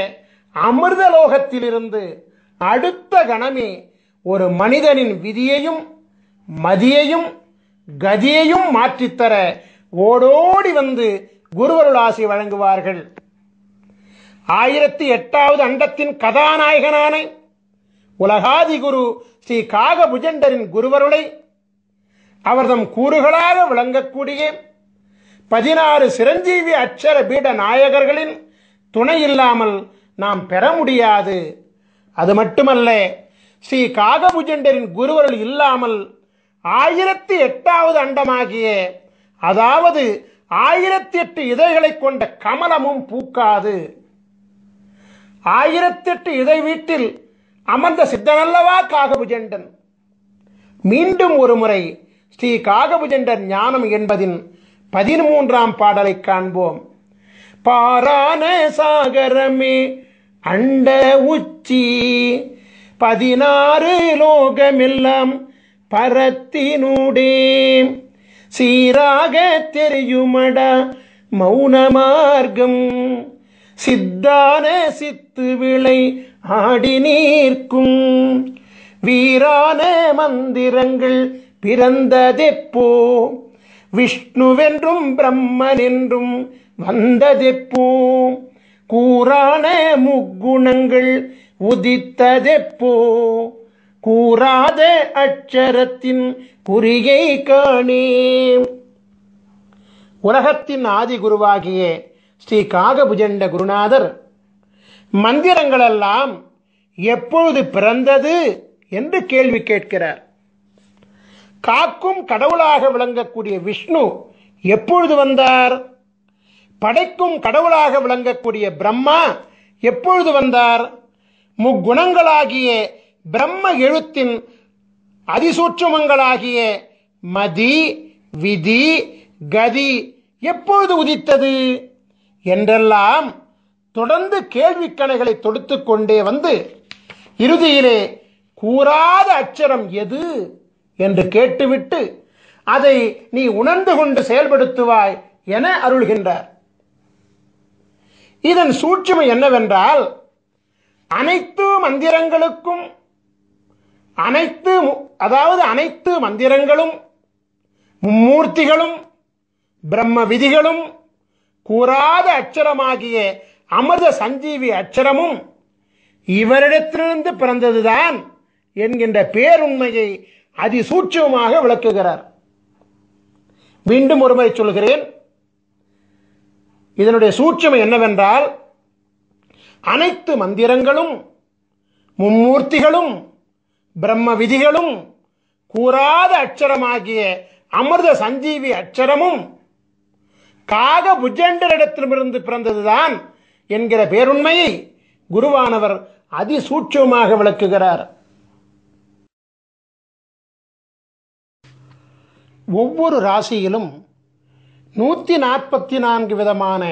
Speaker 1: அமிர்தலோகத்திலிருந்து அடுத்த கணமே ஒரு மனிதனின் விதியையும் மதியையும் கதியையும் மாற்றித்தர ஓடோடி வந்து குருவருள் ஆசி வழங்குவார்கள். 1008வது அண்டத்தின் கதாநாயகனான உலகாதி குரு ஸ்ரீ காகபுஜண்டரின் குருவருளை அவர்தம் கூறுகளாக விளங்கக்கூடிய 16 சிரஞ்சீவி அட்சர பீட நாயகர்களின் துணை இல்லாமல் நாம் பெற முடியாது. அது மட்டுமல்ல, ஸ்ரீ காகபுஜண்டரின் குருவருள் இல்லாமல் 1008வது அண்டமாகிய, அதாவது 1008 இதழ்களை கொண்ட கமலமும் பூக்காது. 1008 இதழ் வீட்டில் அமர்ந்த சித்தனல்லவா காகபுஜண்டன். மீண்டும் ஒரு முறை ஸ்ரீ காகபுஜண்டர் ஞானம் என்பதின் 13ஆம் பாடலை காண்போம். பாரான சாகரமே அண்ட உச்சி 16 லோகமெல்லாம் பரத்தினூடே சீராக தெரியுமடா மௌன மார்க்கம் சித்தான சித்து விளை ஆடி நீர்க்கும் வீரான மந்திரங்கள் பிறந்ததெப்போ விஷ்ணுவென்றும் பிரம்மனென்றும் வந்ததெப்போ கூறான முக்குணங்கள் உதித்ததெப்போ கூறாத அட்சரத்தின் குறியை காணே. உலகத்தின் ஆதி குருவாகிய ஸ்ரீ காகபுஜண்ட குருநாதர் மந்திரங்களெல்லாம் எப்பொழுது பிறந்தது என்று கேள்வி கேட்கிறார். காக்கும் கடவுளாக விளங்கக்கூடிய விஷ்ணு எப்பொழுது வந்தார்? படைக்கும் கடவுளாக விளங்கக்கூடிய பிரம்மா எப்பொழுது வந்தார்? முக்குணங்களாகிய பிரம்ம எழுத்தின் அதிசூட்சுமங்களாகிய மதி விதி கதி எப்பொழுது உதித்தது என்றெல்லாம் தொடர்ந்து கேள்விக்கணைகளை தொடுத்து கொண்டே வந்து இறுதியிலே கூறாத அட்சரம் எது என்று கேட்டுவிட்டு அதை நீ உணர்ந்து கொண்டு செயல்படுத்துவாய் என அருள்கின்றார். இதன் சூட்சுமை என்னவென்றால், அனைத்து மந்திரங்களுக்கும் அனைத்து மந்திரங்களும் மும்மூர்த்திகளும் பிரம்ம விதிகளும் கூறாத அட்சரமாகிய அமிர்த சஞ்சீவி அட்சரமும் இவரிடத்திலிருந்து பிறந்ததுதான் என்கின்ற பேருண்மையை அதிசூட்சமாக விளக்குகிறார். மீண்டும் ஒருமுறை சொல்கிறேன். இதனுடைய சூட்சுமை என்னவென்றால், அனைத்து மந்திரங்களும் மும்மூர்த்திகளும் பிரம்ம விதிகளும் கூறாத அட்சரமாகிய அமிர்த சஞ்சீவி அட்சரமும் காகபுஜண்டரிடத்திலிருந்து பிறந்ததுதான் என்கிற பேருண்மையை குருவானவர் அதிசூட்சமாக விளக்குகிறார். ஒவ்வொரு ராசியிலும் 144 விதமான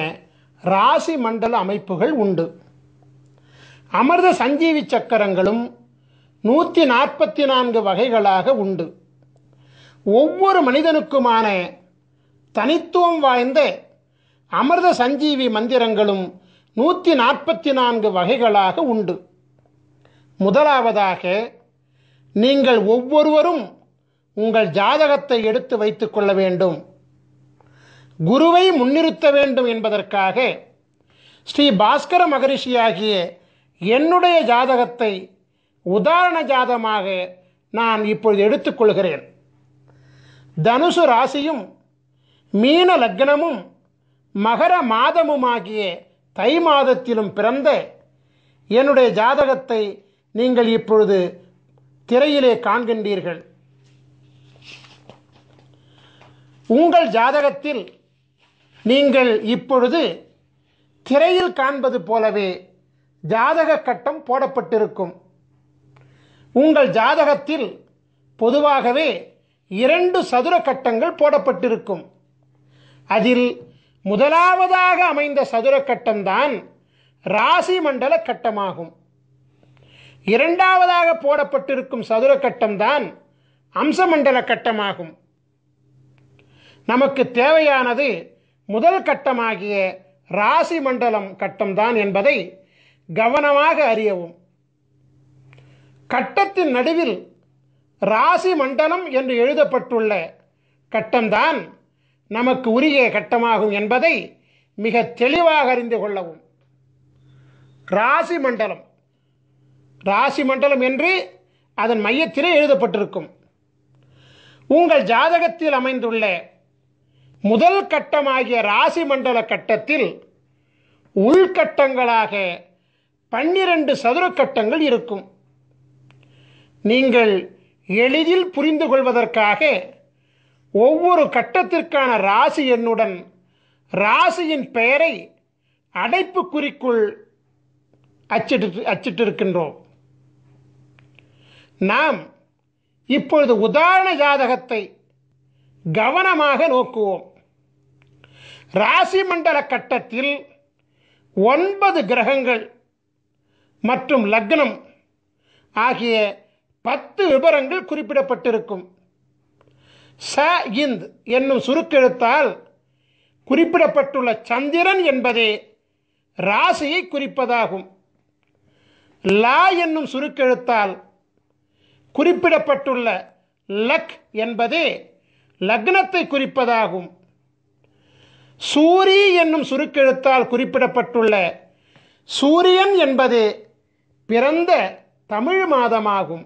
Speaker 1: ராசி மண்டல அமைப்புகள் உண்டு. அமிர்த சஞ்சீவி சக்கரங்களும் 144 வகைகளாக உண்டு. ஒவ்வொரு மனிதனுக்குமான தனித்துவம் வாய்ந்த அமிர்த சஞ்சீவி மந்திரங்களும் 144 வகைகளாக உண்டு. முதலாவதாக, நீங்கள் ஒவ்வொருவரும் உங்கள் ஜாதகத்தை எடுத்து வைத்துக் கொள்ள வேண்டும். குருவை முன்னிறுத்த வேண்டும் என்பதற்காக ஸ்ரீ பாஸ்கர மகரிஷியாகிய என்னுடைய ஜாதகத்தை உதாரண ஜாதகமாக நான் இப்பொழுது எடுத்துக்கொள்கிறேன். தனுசு ராசியும் மீன லக்னமும் மகர மாதமுமாகிய தை மாதத்திலும் பிறந்த என்னுடைய ஜாதகத்தை நீங்கள் இப்பொழுது திரையிலே காண்கின்றீர்கள். உங்கள் ஜாதகத்தில் நீங்கள் இப்பொழுது திரையில் காண்பது போலவே ஜாதக கட்டம் போடப்பட்டிருக்கும். உங்கள் ஜாதகத்தில் பொதுவாகவே 2 சதுர கட்டங்கள் போடப்பட்டிருக்கும். அதில் முதலாவதாக அமைந்த சதுர கட்டம்தான் ராசி மண்டல கட்டமாகும். இரண்டாவதாக போடப்பட்டிருக்கும் சதுர கட்டம்தான் அம்சமண்டல கட்டமாகும். நமக்கு தேவையானது முதல் கட்டமாகிய ராசி மண்டலம் கட்டம்தான் என்பதை கவனமாக அறியவும். கட்டத்தின் நடுவில் ராசி மண்டலம் என்று எழுதப்பட்டுள்ள கட்டம்தான் நமக்கு உரிய கட்டமாகும் என்பதை மிக தெளிவாக அறிந்து கொள்ளவும். ராசி மண்டலம் என்று அதன் மையத்திலே எழுதப்பட்டிருக்கும். உங்கள் ஜாதகத்தில் அமைந்துள்ள முதல் கட்டமாகிய ராசி மண்டல கட்டத்தில் உள்கட்டங்களாக 12 சதுர கட்டங்கள் இருக்கும். நீங்கள் எளிதில் புரிந்து கொள்வதற்காக ஒவ்வொரு கட்டத்திற்கான ராசி எண்ணுடன் ராசியின் பெயரை அடைப்புக்குறிக்குள் அச்சிட்டிருக்கின்றோம். நாம் இப்பொழுது உதாரண ஜாதகத்தை கவனமாக நோக்குவோம். ராசி மண்டல கட்டத்தில் 9 கிரகங்கள் மற்றும் லக்னம் ஆகிய 10 விபரங்கள் குறிப்பிடப்பட்டிருக்கும். ச இந்த் என்னும் சுருக்கெழுத்தால் குறிப்பிடப்பட்டுள்ள சந்திரன் என்பதே ராசியை குறிப்பதாகும். லா என்னும் சுருக்கெழுத்தால் குறிப்பிடப்பட்டுள்ள லக் என்பதே லக்னத்தை குறிப்பதாகும். சூரி என்னும் சுருக்கெழுத்தால் குறிப்பிடப்பட்டுள்ள சூரியன் என்பது பிறந்த தமிழ் மாதமாகும்.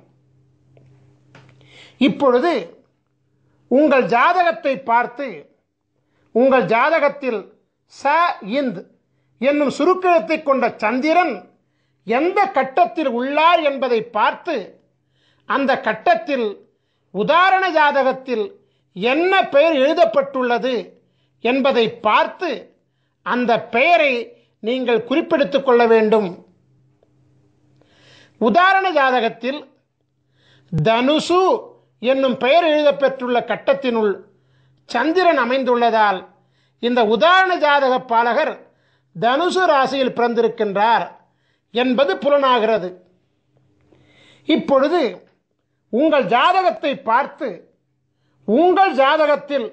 Speaker 1: இப்பொழுது உங்கள் ஜாதகத்தை பார்த்து உங்கள் ஜாதகத்தில் ச இந்த் என்னும் சுருக்கெழுத்தை கொண்ட சந்திரன் எந்த கட்டத்தில் உள்ளார் என்பதை பார்த்து அந்த கட்டத்தில் உதாரண ஜாதகத்தில் என்ன பெயர் எழுதப்பட்டுள்ளது என்பதை பார்த்து அந்த பெயரை நீங்கள் குறிப்பெடுத்துக் கொள்ள வேண்டும். உதாரண ஜாதகத்தில் தனுசு என்னும் பெயர் எழுதப்பெற்றுள்ள கட்டத்தினுள் சந்திரன் அமைந்துள்ளதால் இந்த உதாரண ஜாதக பாலகர் தனுசு ராசியில் பிறந்திருக்கின்றார் என்பது புலனாகிறது. இப்பொழுது உங்கள் ஜாதகத்தை பார்த்து உங்கள் ஜாதகத்தில்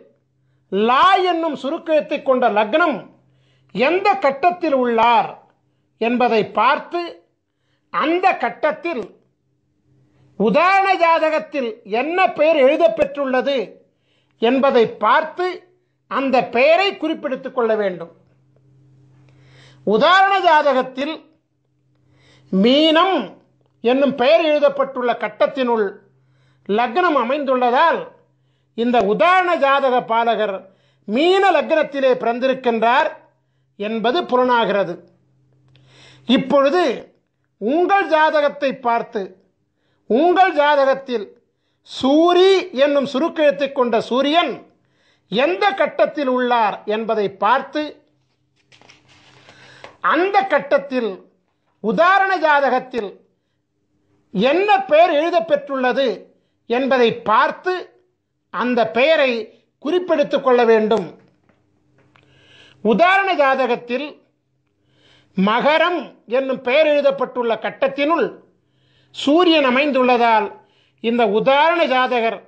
Speaker 1: லா என்னும் சுருக்கெழுத்தை கொண்ட லக்னம் எந்த கட்டத்தில் உள்ளார் என்பதை பார்த்து அந்த கட்டத்தில் உதாரண ஜாதகத்தில் என்ன பெயர் எழுதப்பெற்றுள்ளது என்பதை பார்த்து அந்த பெயரை குறிப்பிடுத்துக் கொள்ள வேண்டும். உதாரண ஜாதகத்தில் மீனம் என்னும் பெயர் எழுதப்பட்டுள்ள கட்டத்தினுள் லக்னம் அமைந்துள்ளதால் இந்த உதாரண ஜாதக பாலகர் மீன லக்னத்திலே பிறந்திருக்கின்றார் என்பது புலனாகிறது. இப்பொழுது உங்கள் ஜாதகத்தை பார்த்து உங்கள் ஜாதகத்தில் சூரி என்னும் சுருக்கெழுத்தை கொண்ட சூரியன் எந்த கட்டத்தில் உள்ளார் என்பதை பார்த்து அந்த கட்டத்தில் உதாரண ஜாதகத்தில் என்ன பெயர் எழுதப்பெற்றுள்ளது என்பதை பார்த்து அந்த பெயரை குறிப்பெடுத்துக் கொள்ள வேண்டும். உதாரண ஜாதகத்தில் மகரம் என்னும் பெயர் எழுதப்பட்டுள்ள கட்டத்தினுள் சூரியன் அமைந்துள்ளதால் இந்த உதாரண ஜாதகர்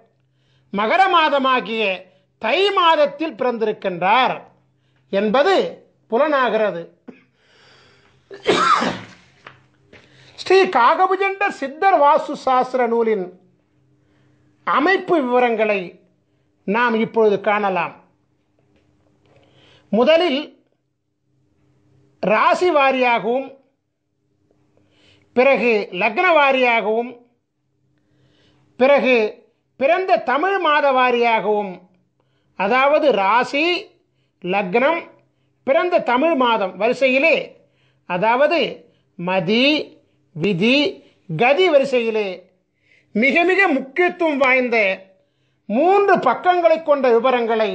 Speaker 1: மகர மாதமாகிய தை மாதத்தில் பிறந்திருக்கின்றார் என்பது புலனாகிறது. ஸ்ரீ காகபுஜண்டர் சித்தர் வாஸ்து சாஸ்திர நூலின் அமைப்பு விவரங்களை நாம் இப்பொழுது காணலாம். முதலில் ராசி வாரியாகவும் பிறகு லக்ன வாரியாகவும் பிறகு பிறந்த தமிழ் மாத வாரியாகவும், அதாவது ராசி லக்னம் பிறந்த தமிழ் மாதம் வரிசையிலே, அதாவது மதி விதி கதி வரிசையிலே மிக மிக முக்கியத்துவம் வாய்ந்த 3 பக்கங்களை கொண்ட விவரங்களை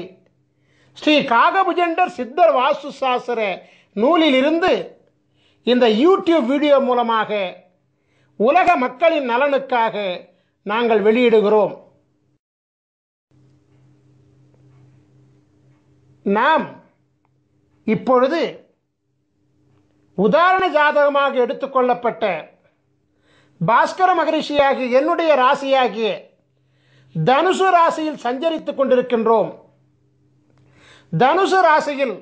Speaker 1: ஸ்ரீ காகபுஜண்டர் சித்தர் வாஸ்து சாஸ்திர நூலிலிருந்து இந்த யூடியூப் வீடியோ மூலமாக உலக மக்களின் நலனுக்காக நாங்கள் வெளியிடுகிறோம். நாம் இப்பொழுது உதாரண ஜாதகமாக எடுத்துக்கொள்ளப்பட்ட பாஸ்கர மகரிஷியாகிய என்னுடைய ராசியாகிய தனுசு ராசியில் சஞ்சரித்துக் கொண்டிருக்கின்றோம். தனுசு ராசியில்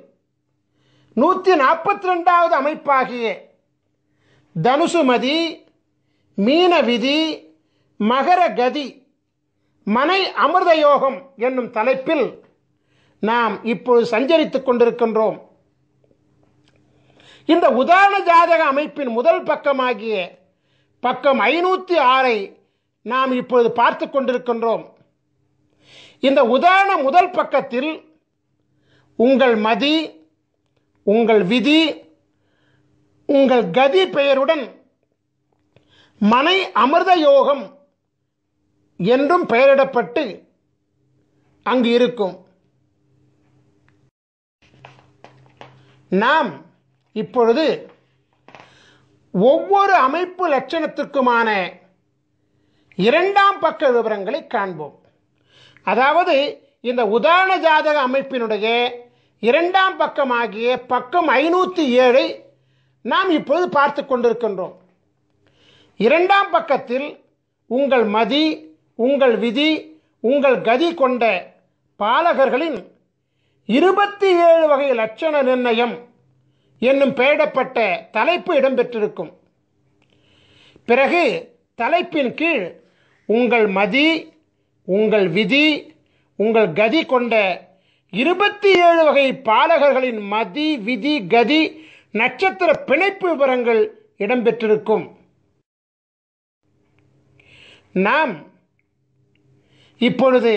Speaker 1: 142வது அமைப்பாகிய தனுசு மதி மீன விதி மகர கதி மனை அமிர்த யோகம் என்னும் தலைப்பில் நாம் இப்பொழுது சஞ்சரித்துக் கொண்டிருக்கின்றோம். இந்த உதாரண ஜாதக அமைப்பின் முதல் பக்கமாகிய பக்கம் 506 நாம் இப்பொழுது பார்த்து கொண்டிருக்கின்றோம். இந்த உதாரண முதல் பக்கத்தில் உங்கள் மதி உங்கள் விதி உங்கள் கதி பெயருடன் மனை அமிர்த யோகம் என்றும் பெயரிடப்பட்டு அங்கு இருக்கும். நாம் இப்பொழுது ஒவ்வொரு அமைப்பு லட்சணத்திற்குமான 2ஆம் பக்க விவரங்களை காண்போம். அதாவது இந்த உதாரண ஜாதக அமைப்பினுடைய 2ஆம் பக்கமாகிய பக்கம் 507 நாம் இப்பொழுது பார்த்து கொண்டிருக்கின்றோம். 2ஆம் பக்கத்தில் உங்கள் மதி உங்கள் விதி உங்கள் கதி கொண்ட பாலகர்களின் 27 வகை லட்சண நிர்ணயம் என்னும் பெயரிடப்பட்ட தலைப்பு இடம்பெற்றிருக்கும். பிறகு தலைப்பின் கீழ் உங்கள் மதி உங்கள் விதி உங்கள் கதி கொண்ட 27 வகை பாலகர்களின் மதி விதி கதி நட்சத்திர பிணைப்பு விவரங்கள் இடம்பெற்றிருக்கும். நாம் இப்பொழுது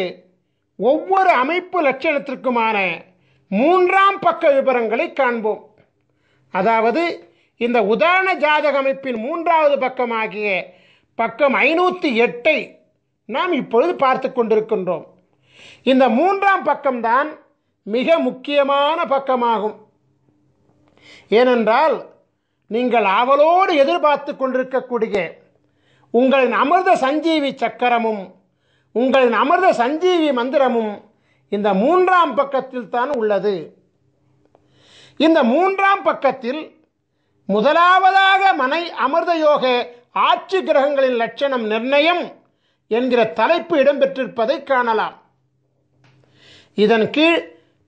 Speaker 1: ஒவ்வொரு அமைப்பு லட்சணத்திற்குமான 3ஆம் பக்க விவரங்களை காண்போம். அதாவது இந்த உதாரண ஜாதக அமைப்பின் 3வது பக்கமாகிய பக்கம் 508 நாம் இப்பொழுது பார்த்து கொண்டிருக்கின்றோம். இந்த 3ஆம் பக்கம்தான் மிக முக்கியமான பக்கமாகும். ஏனென்றால் நீங்கள் ஆவலோடு எதிர்பார்த்து கொண்டிருக்கக்கூடிய உங்களின் அமிர்த சஞ்சீவி சக்கரமும் உங்களின் அமிர்த சஞ்சீவி மந்திரமும் இந்த 3ஆம் பக்கத்தில் தான் உள்ளது. இந்த 3ஆம் பக்கத்தில் முதலாவதாக மனை அமிர்த யோக ஆட்சி கிரகங்களின் லட்சணம் நிர்ணயம் என்கிற தலைப்பு இடம்பெற்றிருப்பதை காணலாம். இதன் கீழ்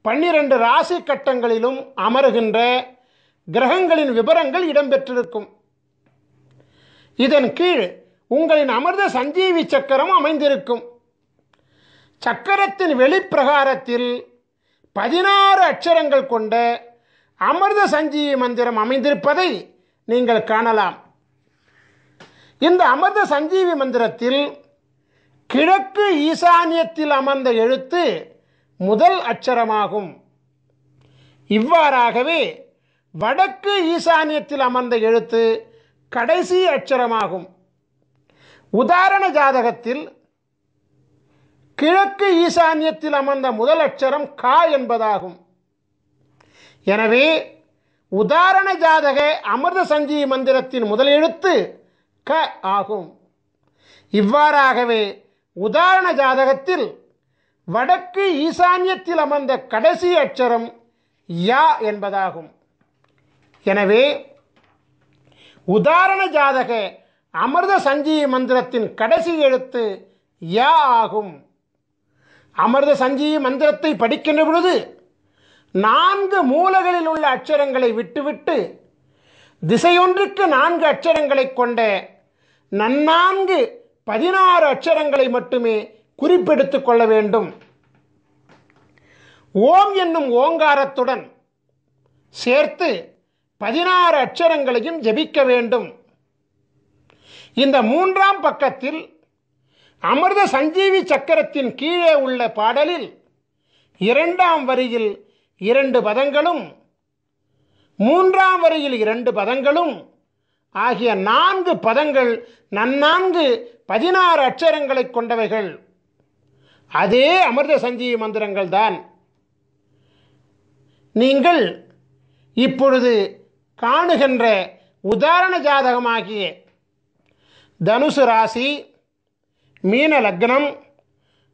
Speaker 1: 12 ராசி கட்டங்களிலும் அமருகின்ற கிரகங்களின் விவரங்கள் இடம்பெற்றிருக்கும். இதன் கீழ் உங்களின் அமிர்த சஞ்சீவி சக்கரம் அமைந்திருக்கும். சக்கரத்தின் வெளிப்பிரகாரத்தில் 16 அட்சரங்கள் கொண்ட அமிர்த சஞ்சீவி மந்திரம் அமைந்திருப்பதை நீங்கள் காணலாம். இந்த அமிர்த சஞ்சீவி மந்திரத்தில் கிழக்கு ஈசானியத்தில் அமர்ந்த எழுத்து முதல் அட்சரமாகும். இவ்வாறாகவே வடக்கு ஈசானியத்தில் அமர்ந்த எழுத்து கடைசி அட்சரமாகும். உதாரண ஜாதகத்தில் கிழக்கு ஈசானியத்தில் அமர்ந்த முதல் அட்சரம் கா என்பதாகும். எனவே உதாரண ஜாதக அமிர்த சஞ்சீவி மந்திரத்தின் முதல் எழுத்து க ஆகும். இவ்வாறாகவே உதாரண ஜாதகத்தில் வடக்கு ஈசானியத்தில் அமர்ந்த கடைசி அட்சரம் யா என்பதாகும். எனவே உதாரண ஜாதக அமிர்த சஞ்சீவி மந்திரத்தின் கடைசி எழுத்து யா ஆகும். அமிர்த சஞ்சீவி மந்திரத்தை படிக்கின்ற பொழுது 4 மூலைகளில் உள்ள அட்சரங்களை விட்டுவிட்டு திசையொன்றுக்கு 4 அட்சரங்களை கொண்ட நன்னான்கு 16 அட்சரங்களை மட்டுமே குறிப்பெடுத்துக் கொள்ள வேண்டும். ஓம் என்னும் ஓங்காரத்துடன் சேர்த்து 16 அட்சரங்களையும் ஜபிக்க வேண்டும். இந்த 3ஆம் பக்கத்தில் அமிர்த சஞ்சீவி சக்கரத்தின் கீழே உள்ள பாடலில் 2ஆம் வரியில் 2 பதங்களும் 3ஆம் வரியில் 2 பதங்களும் ஆகிய 4 பதங்கள் நன்னான்கு 16 அட்சரங்களை கொண்டவைகள். அதே அமிர்த சஞ்சீவி மந்திரங்கள் தான். நீங்கள் இப்பொழுது காணுகின்ற உதாரண ஜாதகமாகிய தனுசு ராசி, மீன லக்னம்,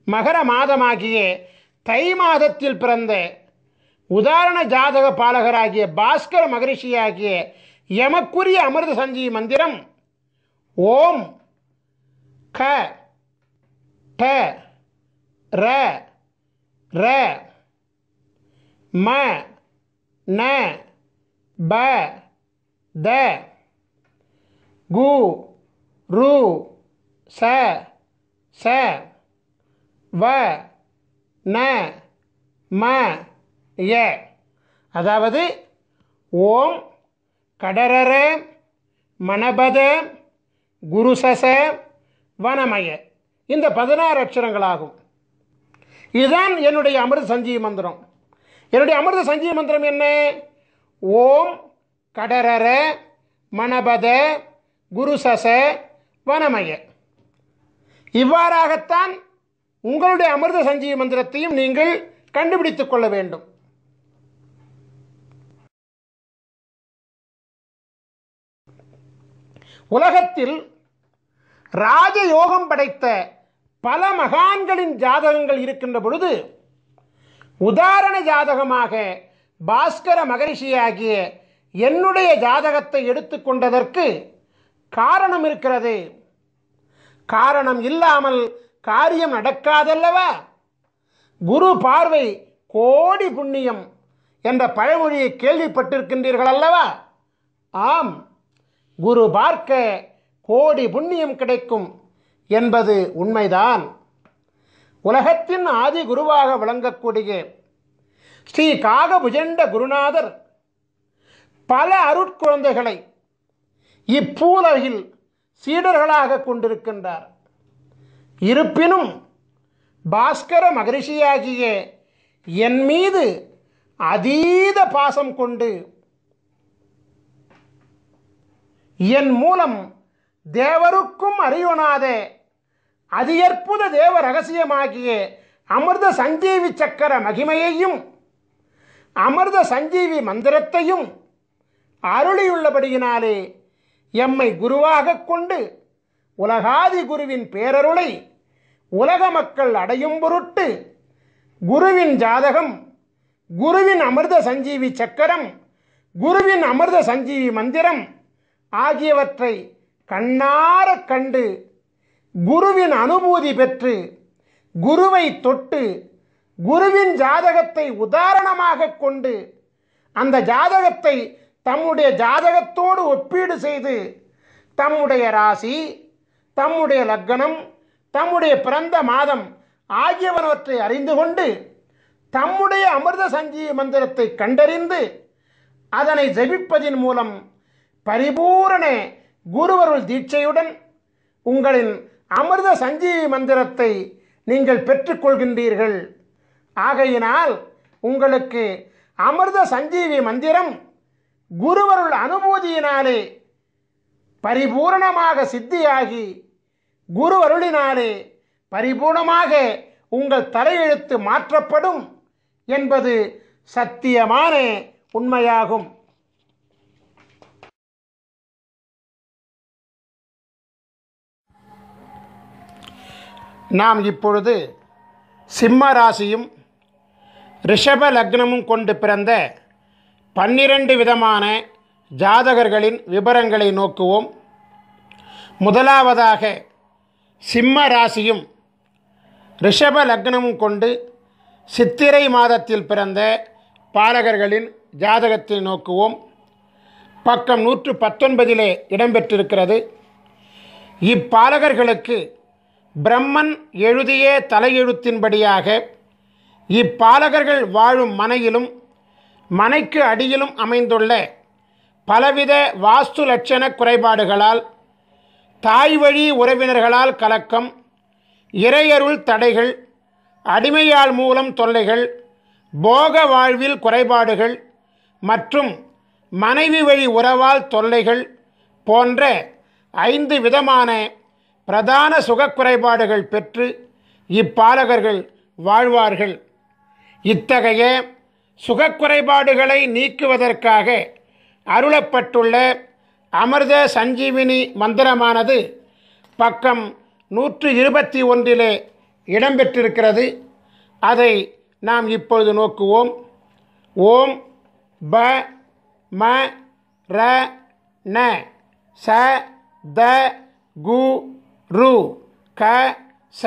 Speaker 1: மகர மாதமாகிய தை மாதத்தில் பிறந்த உதாரண ஜாதக பாலகராகிய பாஸ்கர மகரிஷியாகிய எமக்குரிய அமிர்த சஞ்சீவி மந்திரம் ஓம் க ட ர ர ம ந ப த கு ரு ச ச வ ந ம ய, அதாவது ஓம் கடரர மணபத குருசச வனமய, இந்த 16 அட்சரங்களாகும். இதுதான் என்னுடைய அமிர்த சஞ்சீவி மந்திரம். என்னுடைய அமிர்த சஞ்சீவி மந்திரம் என்ன? ஓம் கடரர மணபத குருசச வனமய. இவ்வாறாகத்தான் உங்களுடைய அமிர்த சஞ்சீவி மந்திரத்தையும் நீங்கள் கண்டுபிடித்துக் கொள்ள வேண்டும். உலகத்தில் ராஜயோகம் படைத்த பல மகான்களின் ஜாதகங்கள் இருக்கின்ற பொழுது உதாரண ஜாதகமாக பாஸ்கர மகரிஷியாகிய என்னுடைய ஜாதகத்தை எடுத்துக்கொண்டதற்கு காரணம் இருக்கிறது. காரணம் இல்லாமல் காரியம் நடக்காதல்லவா? குரு பார்வை கோடி புண்ணியம் என்ற பழமொழியை கேள்விப்பட்டிருக்கின்றீர்கள் அல்லவா? ஆம், குரு பார்க்க கோடி புண்ணியம் கிடைக்கும் என்பது உண்மைதான். உலகத்தின் ஆதி குருவாக விளங்கக்கூடிய ஸ்ரீ காகபுஜண்ட குருநாதர் பல அருட்குழந்தைகளை இப்பூலகில் சீடர்களாக கொண்டிருக்கின்றார். இருப்பினும் பாஸ்கர மகரிஷியாகிய என் மீது அதீத பாசம் கொண்டு என் மூலம் தேவருக்கும் அறியொணாத அதியற்புத தேவ ரகசியமாகிய அமிர்த சஞ்சீவி சக்கர மகிமையையும் அமிர்த சஞ்சீவி மந்திரத்தையும் அருளியுள்ளபடியினாலே எம்மை குருவாக கொண்டு உலகாதி குருவின் பேரருளை உலக மக்கள் அடையும் பொருட்டு குருவின் ஜாதகம், குருவின் அமிர்த சஞ்சீவி சக்கரம், குருவின் அமிர்த சஞ்சீவி மந்திரம் ஆகியவற்றை கண்ணார கண்டு குருவின் அனுபூதி பெற்று குருவை தொட்டு குருவின் ஜாதகத்தை உதாரணமாக கொண்டு அந்த ஜாதகத்தை தம்முடைய ஜாதகத்தோடு ஒப்பீடு செய்து தம்முடைய ராசி, தம்முடைய லக்னம், தம்முடைய பிறந்த மாதம் ஆகியவற்றை அறிந்து கொண்டு தம்முடைய அமிர்த சஞ்சீவி மந்திரத்தை கண்டறிந்து அதனை ஜபிப்பதின் மூலம் பரிபூரண குருவருள் தீட்சையுடன் உங்களின் அமிர்த சஞ்சீவி மந்திரத்தை நீங்கள் பெற்றுக்கொள்கின்றீர்கள். ஆகையினால் உங்களுக்கு அமிர்த சஞ்சீவி மந்திரம் குருவருள் அனுபூதியினாலே பரிபூரணமாக சித்தியாகி குருவருளினாலே பரிபூர்ணமாக உங்கள் தலையெழுத்து மாற்றப்படும் என்பது சத்தியமான உண்மையாகும். நாம் இப்பொழுது சிம்ம ராசியும் ரிஷப லக்னமும் கொண்டு பிறந்த 12 விதமான ஜாதகர்களின் விபரங்களை நோக்குவோம். முதலாவதாக சிம்ம ராசியும் ரிஷப லக்னமும் கொண்டு சித்திரை மாதத்தில் பிறந்த பாலகர்களின் ஜாதகத்தை நோக்குவோம். பக்கம் 119 இடம்பெற்றிருக்கிறது. இப்பாலகர்களுக்கு பிரம்மன் எழுதிய தலையெழுத்தின்படியாக இப்பாலகர்கள் வாழும் மனையிலும் மனைக்கு அடியிலும் அமைந்துள்ள பலவித வாஸ்து லட்சண குறைபாடுகளால், தாய் வழி உறவினர்களால் கலக்கம், இறையருள் தடைகள், அடிமையால் மூலம் தொல்லைகள், போக வாழ்வில் குறைபாடுகள் மற்றும் மனைவி வழி உறவால் தொல்லைகள் போன்ற 5 விதமான பிரதான சுகக்குறைபாடுகள் பெற்று இப்பாலகர்கள் வாழ்வார்கள். இத்தகைய சுகக்குறைபாடுகளை நீக்குவதற்காக அருளப்பட்டுள்ள அமிர்த சஞ்சீவினி மந்திரமானது பக்கம் 121 இடம்பெற்றிருக்கிறது. அதை நாம் இப்பொழுது நோக்குவோம். ஓம் ப ம ர ந ச த கு ரு க ச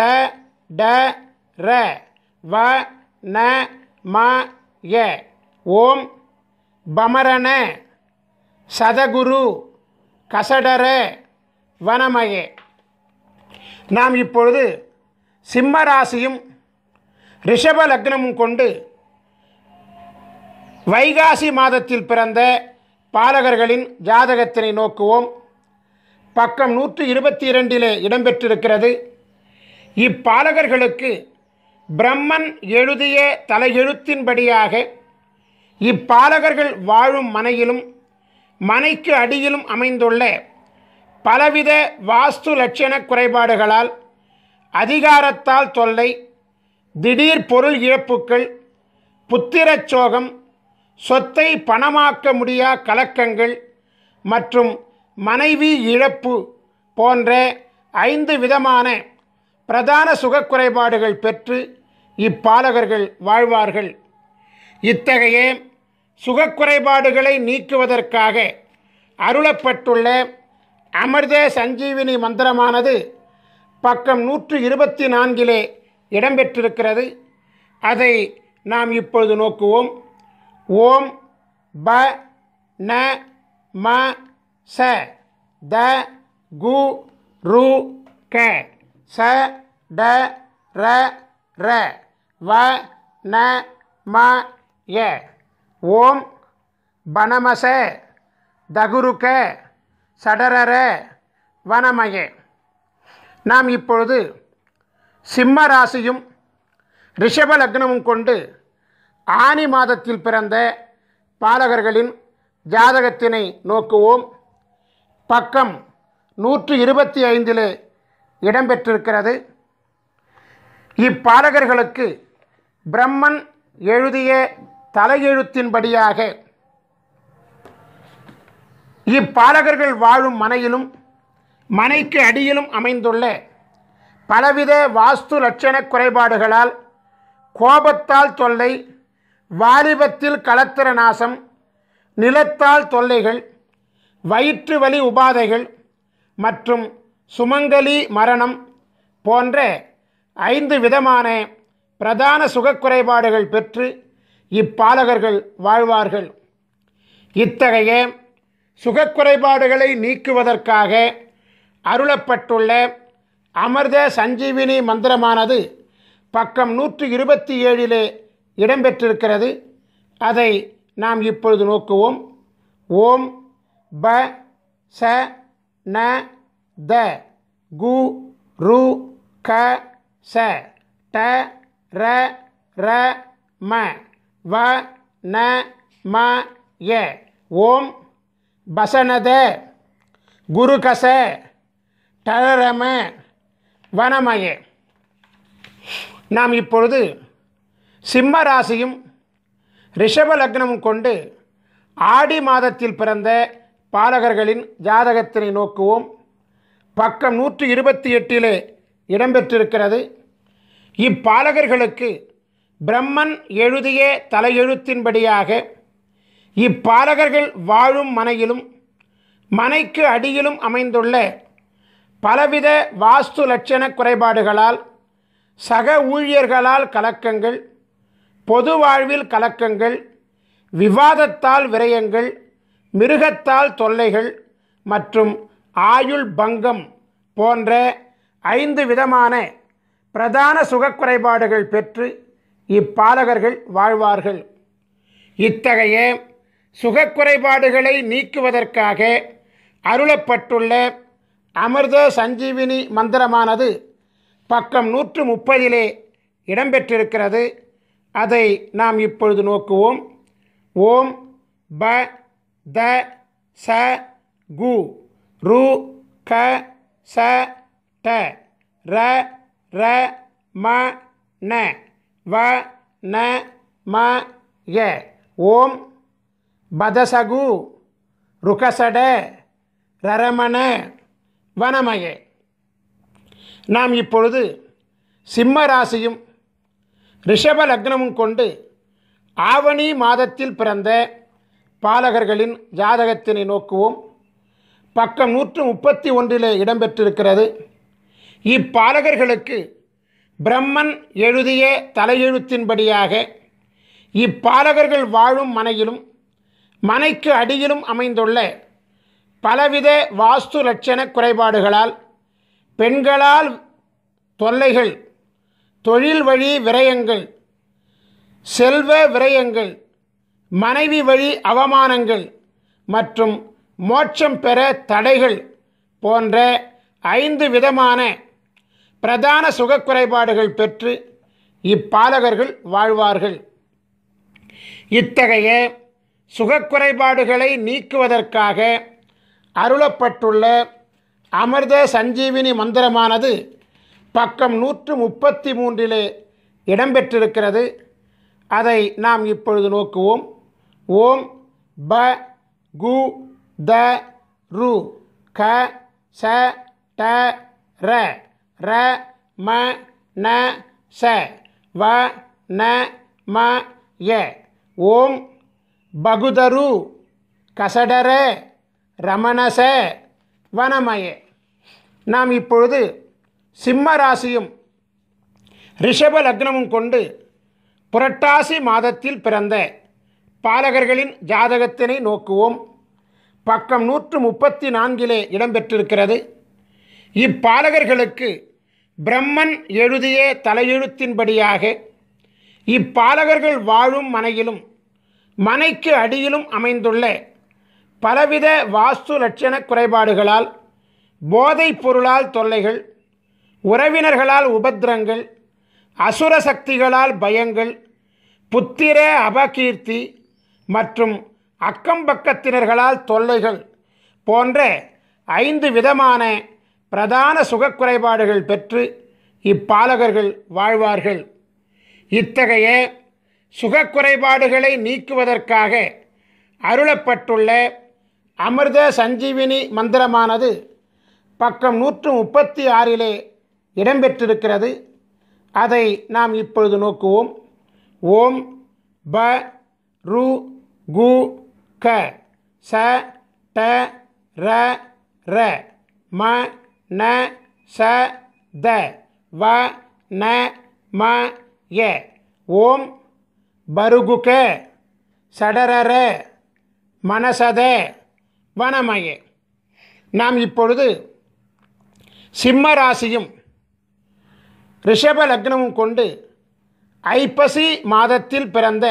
Speaker 1: ட ர வ ந ம ய. ஓம் பமரண சதகுரு கசடர வனமயே. நாம் இப்பொழுது சிம்ம ராசியும் ரிஷப லக்னமும் கொண்டு வைகாசி மாதத்தில் பிறந்த பாலகர்களின் ஜாதகத்தினை நோக்குவோம். பக்கம் 122 இடம்பெற்றிருக்கிறது. இப்பாலகர்களுக்கு பிரம்மன் எழுதிய தலையெழுத்தின்படியாக இப்பாலகர்கள் வாழும் மனையிலும் மனைக்கு அடியிலும் அமைந்துள்ள பலவித வாஸ்து லட்சண குறைபாடுகளால், அதிகாரத்தால் தொல்லை, திடீர் பொருள் இழப்புக்கள், புத்திரச் சோகம், சொத்தை பணமாக்க முடியா கலக்கங்கள் மற்றும் மனைவி இழப்பு போன்ற 5 விதமான பிரதான சுகக்குறைபாடுகள் பெற்று இப்பாலகர்கள் வாழ்வார்கள். இத்தகைய சுகக்குறைபாடுகளை நீக்குவதற்காக அருளப்பட்டுள்ள அமிர்த சஞ்சீவினி மந்திரமானது பக்கம் 124 இடம்பெற்றிருக்கிறது. அதை நாம் இப்பொழுது நோக்குவோம். ஓம் ப ந ம ச த கு ரு க ச ட ர ர வ ந ம ய. ஓம் பனமச தகுருக சடரர வனமய. நாம் இப்பொழுது சிம்ம ராசியும் ரிஷப லக்னமும் கொண்டு ஆனி மாதத்தில் பிறந்த பாலகர்களின் ஜாதகத்தினை நோக்குவோம். பக்கம் 125 இடம்பெற்றிருக்கிறது. இப்பாலகர்களுக்கு பிரம்மன் எழுதிய தலையெழுத்தின்படியாக இப்பாலகர்கள் வாழும் மனையிலும் மனைக்கு அடியிலும் அமைந்துள்ள பலவித வாஸ்து லட்சண குறைபாடுகளால், கோபத்தால் தொல்லை, வாலிபத்தில் கலத்திர நாசம், நிலத்தால் தொல்லைகள், வயிற்று வலி உபாதைகள் மற்றும் சுமங்கலி மரணம் போன்ற 5 விதமான பிரதான சுகக்குறைபாடுகள் பெற்று இப்பாலகர்கள் வாழ்வார்கள். இத்தகைய சுகக்குறைபாடுகளை நீக்குவதற்காக அருளப்பட்டுள்ள அமிர்த சஞ்சீவினி மந்திரமானது பக்கம் 127 இடம்பெற்றிருக்கிறது. அதை நாம் இப்பொழுது நோக்குவோம். ஓம் ப ச ந த கு ரு க ச ட ர ர ம வ ந ம ய. ஓம் பசனத குருகச டரரம வனமய. நாம் இப்பொழுது சிம்ம ராசியும் ரிஷப லக்னமும் கொண்டு ஆடி மாதத்தில் பிறந்த பாலகர்களின் ஜாதகத்தினை நோக்குவோம். பக்கம் 128 இடம்பெற்றிருக்கிறது. இப்பாலகர்களுக்கு பிரம்மன் எழுதிய தலையெழுத்தின்படியாக இப்பாலகர்கள் வாழும் மனையிலும் மனைக்கு அடியிலும் அமைந்துள்ள பலவித வாஸ்து லட்சண குறைபாடுகளால், சக ஊழியர்களால் கலக்கங்கள், பொது வாழ்வில் கலக்கங்கள், விவாதத்தால் விரயங்கள், மிருகத்தால் தொல்லைகள் மற்றும் ஆயுள் பங்கம் போன்ற 5 விதமான பிரதான சுகக்குறைபாடுகள் பெற்று இப்பாலகர்கள் வாழ்வார்கள். இத்தகைய சுகக்குறைபாடுகளை நீக்குவதற்காக அருளப்பட்டுள்ள அமிர்த சஞ்சீவினி மந்திரமானது பக்கம் 130 இடம்பெற்றிருக்கிறது. அதை நாம் இப்பொழுது நோக்குவோம். ஓம் ப த ச கு ரு க ச ட ர ர ம ந வ ந ம ய. ஓம் பதசகு ருகசட ரரமண வனமய. நாம் இப்பொழுது சிம்ம ராசியும் ரிஷப லக்னமும் கொண்டு ஆவணி மாதத்தில் பிறந்த பாலகர்களின் ஜாதகத்தினை நோக்குவோம். பக்கம் 131 இடம்பெற்றிருக்கிறது. இப்பாலகர்களுக்கு பிரம்மன் எழுதிய தலையெழுத்தின்படியாக இப்பாலகர்கள் வாழும் மனையிலும் மனைக்கு அடியிலும் அமைந்துள்ள பலவித வாஸ்து லட்சண குறைபாடுகளால் பெண்களால் தொல்லைகள், தொழில் வழி விரயங்கள், செல்வ விரயங்கள், மனைவி வழி அவமானங்கள் மற்றும் மோட்சம் பெற தடைகள் போன்ற 5 விதமான பிரதான சுகக்குறைபாடுகள் பெற்று இப்பாலகர்கள் வாழ்வார்கள். இத்தகைய சுகக்குறைபாடுகளை நீக்குவதற்காக அருளப்பட்டுள்ள அமிர்த சஞ்சீவினி மந்திரமானது பக்கம் 133 இடம்பெற்றிருக்கிறது. அதை நாம் இப்பொழுது நோக்குவோம். ஓம் ப கு த ரு க ச ட ர ர ம ந ச வ ந ம ய. ஓம் பகுதரு கசடர ரமணச வனமய. நாம் இப்பொழுது சிம்ம ராசியும் ரிஷப லக்னமும் கொண்டு புரட்டாசி மாதத்தில் பிறந்த பாலகர்களின் ஜாதகத்தினை நோக்குவோம். பக்கம் 134 இடம்பெற்றிருக்கிறது. இப்பாலகர்களுக்கு பிரம்மன் எழுதிய தலையெழுத்தின்படியாக இப்பாலகர்கள் வாழும் மனையிலும் மனைக்கு அடியிலும் அமைந்துள்ள பலவித வாஸ்து லட்சண குறைபாடுகளால், போதைப் பொருளால் தொல்லைகள், உறவினர்களால் உபத்திரங்கள், அசுர சக்திகளால் பயங்கள், புத்திர அபகீர்த்தி மற்றும் அக்கம்பக்கத்தினர்களால் தொல்லைகள் போன்ற 5 விதமான பிரதான சுகக்குறைபாடுகள் பெற்று இப்பாலகர்கள் வாழ்வார்கள். இத்தகைய சுகக்குறைபாடுகளை நீக்குவதற்காக அருளப்பட்டுள்ள அமிர்த சஞ்சீவினி மந்திரமானது பக்கம் 136 இடம்பெற்றிருக்கிறது. அதை நாம் இப்பொழுது நோக்குவோம். ஓம் ப ரு கு க ச ட ர ர ம ந ச த வ ந ம ய. ஓம் பருகுக சடரர மனசத வனமய. நாம் இப்பொழுது சிம்ம ராசியும் ரிஷப லக்னமும் கொண்டு ஐப்பசி மாதத்தில் பிறந்த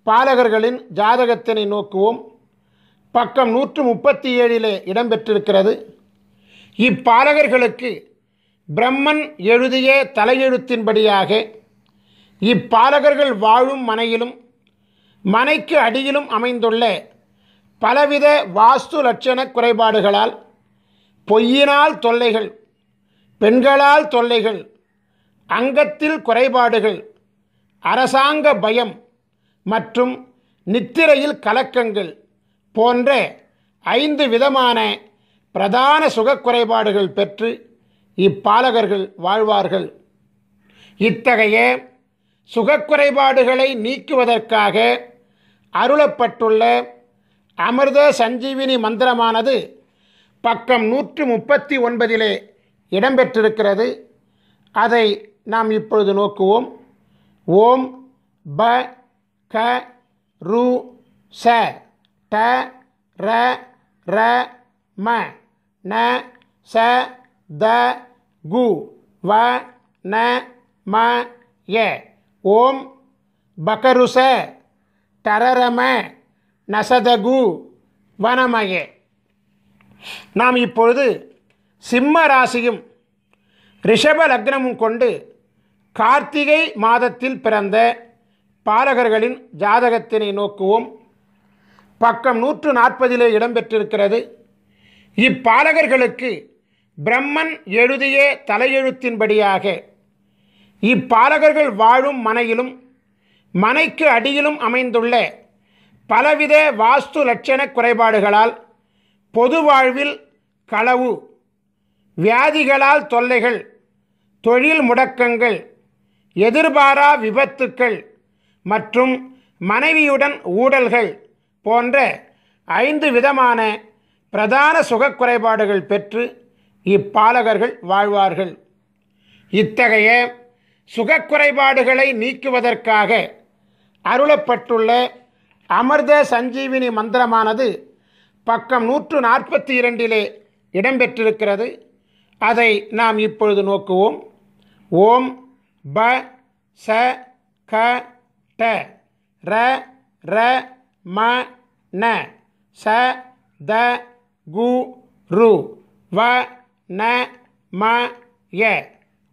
Speaker 1: பாலகர்களின் ஜாதகத்தினை நோக்குவோம். பக்கம் 137 இடம்பெற்றிருக்கிறது. இப்பாலகர்களுக்கு பிரம்மன் எழுதிய தலையெழுத்தின்படியாக இப்பாலகர்கள் வாழும் மனையிலும் மனைக்கு அடியிலும் அமைந்துள்ள பலவித வாஸ்து லட்சண குறைபாடுகளால், பொய்யினால் தொல்லைகள், பெண்களால் தொல்லைகள், அங்கத்தில் குறைபாடுகள், அரசாங்க பயம் மற்றும் நித்திரையில் கலக்கங்கள் போன்ற 5 விதமான பிரதான சுகக்குறைபாடுகள் பெற்று இப்பாலகர்கள் வாழ்வார்கள். இத்தகைய சுகக்குறைபாடுகளை நீக்குவதற்காக அருளப்பட்டுள்ள அமிர்த சஞ்சீவினி மந்திரமானது பக்கம் 139 இடம்பெற்றிருக்கிறது. அதை நாம் இப்பொழுது நோக்குவோம். ஓம் ப க ரு ச ட ர ர ம ந ச த கு வ ந ம ய. ஓம் பகருச டரரம நசதகு வனமய. நாம் இப்பொழுது சிம்ம ராசியும் ரிஷப லக்னமும் கொண்டு கார்த்திகை மாதத்தில் பிறந்த பாலகர்களின் ஜாதகத்தினை நோக்குவோம். பக்கம் 140 இடம்பெற்றிருக்கிறது. இப்பாலகர்களுக்கு பிரம்மன் எழுதிய தலையெழுத்தின்படியாக இப்பாலகர்கள் வாழும் மனையிலும் மனைக்கு அடியிலும் அமைந்துள்ள பலவித வாஸ்து லட்சண குறைபாடுகளால் பொது வாழ்வில் களவு, வியாதிகளால் தொல்லைகள், தொழில் முடக்கங்கள், எதிர்பாரா விபத்துக்கள் மற்றும் மனைவியுடன் ஊடல்கள் போன்ற 5 விதமான பிரதான சுகக்குறைபாடுகள் பெற்று இப்பாலகர்கள் வாழ்வார்கள். இத்தகைய சுகக்குறைபாடுகளை நீக்குவதற்காக அருளப்பட்டுள்ள அமிர்த சஞ்சீவினி மந்திரமானது பக்கம் 142 இடம்பெற்றிருக்கிறது. அதை நாம் இப்பொழுது நோக்குவோம். ஓம் ப ச க ட ர ர ம ந ச த கு ரு வ ந ம ய.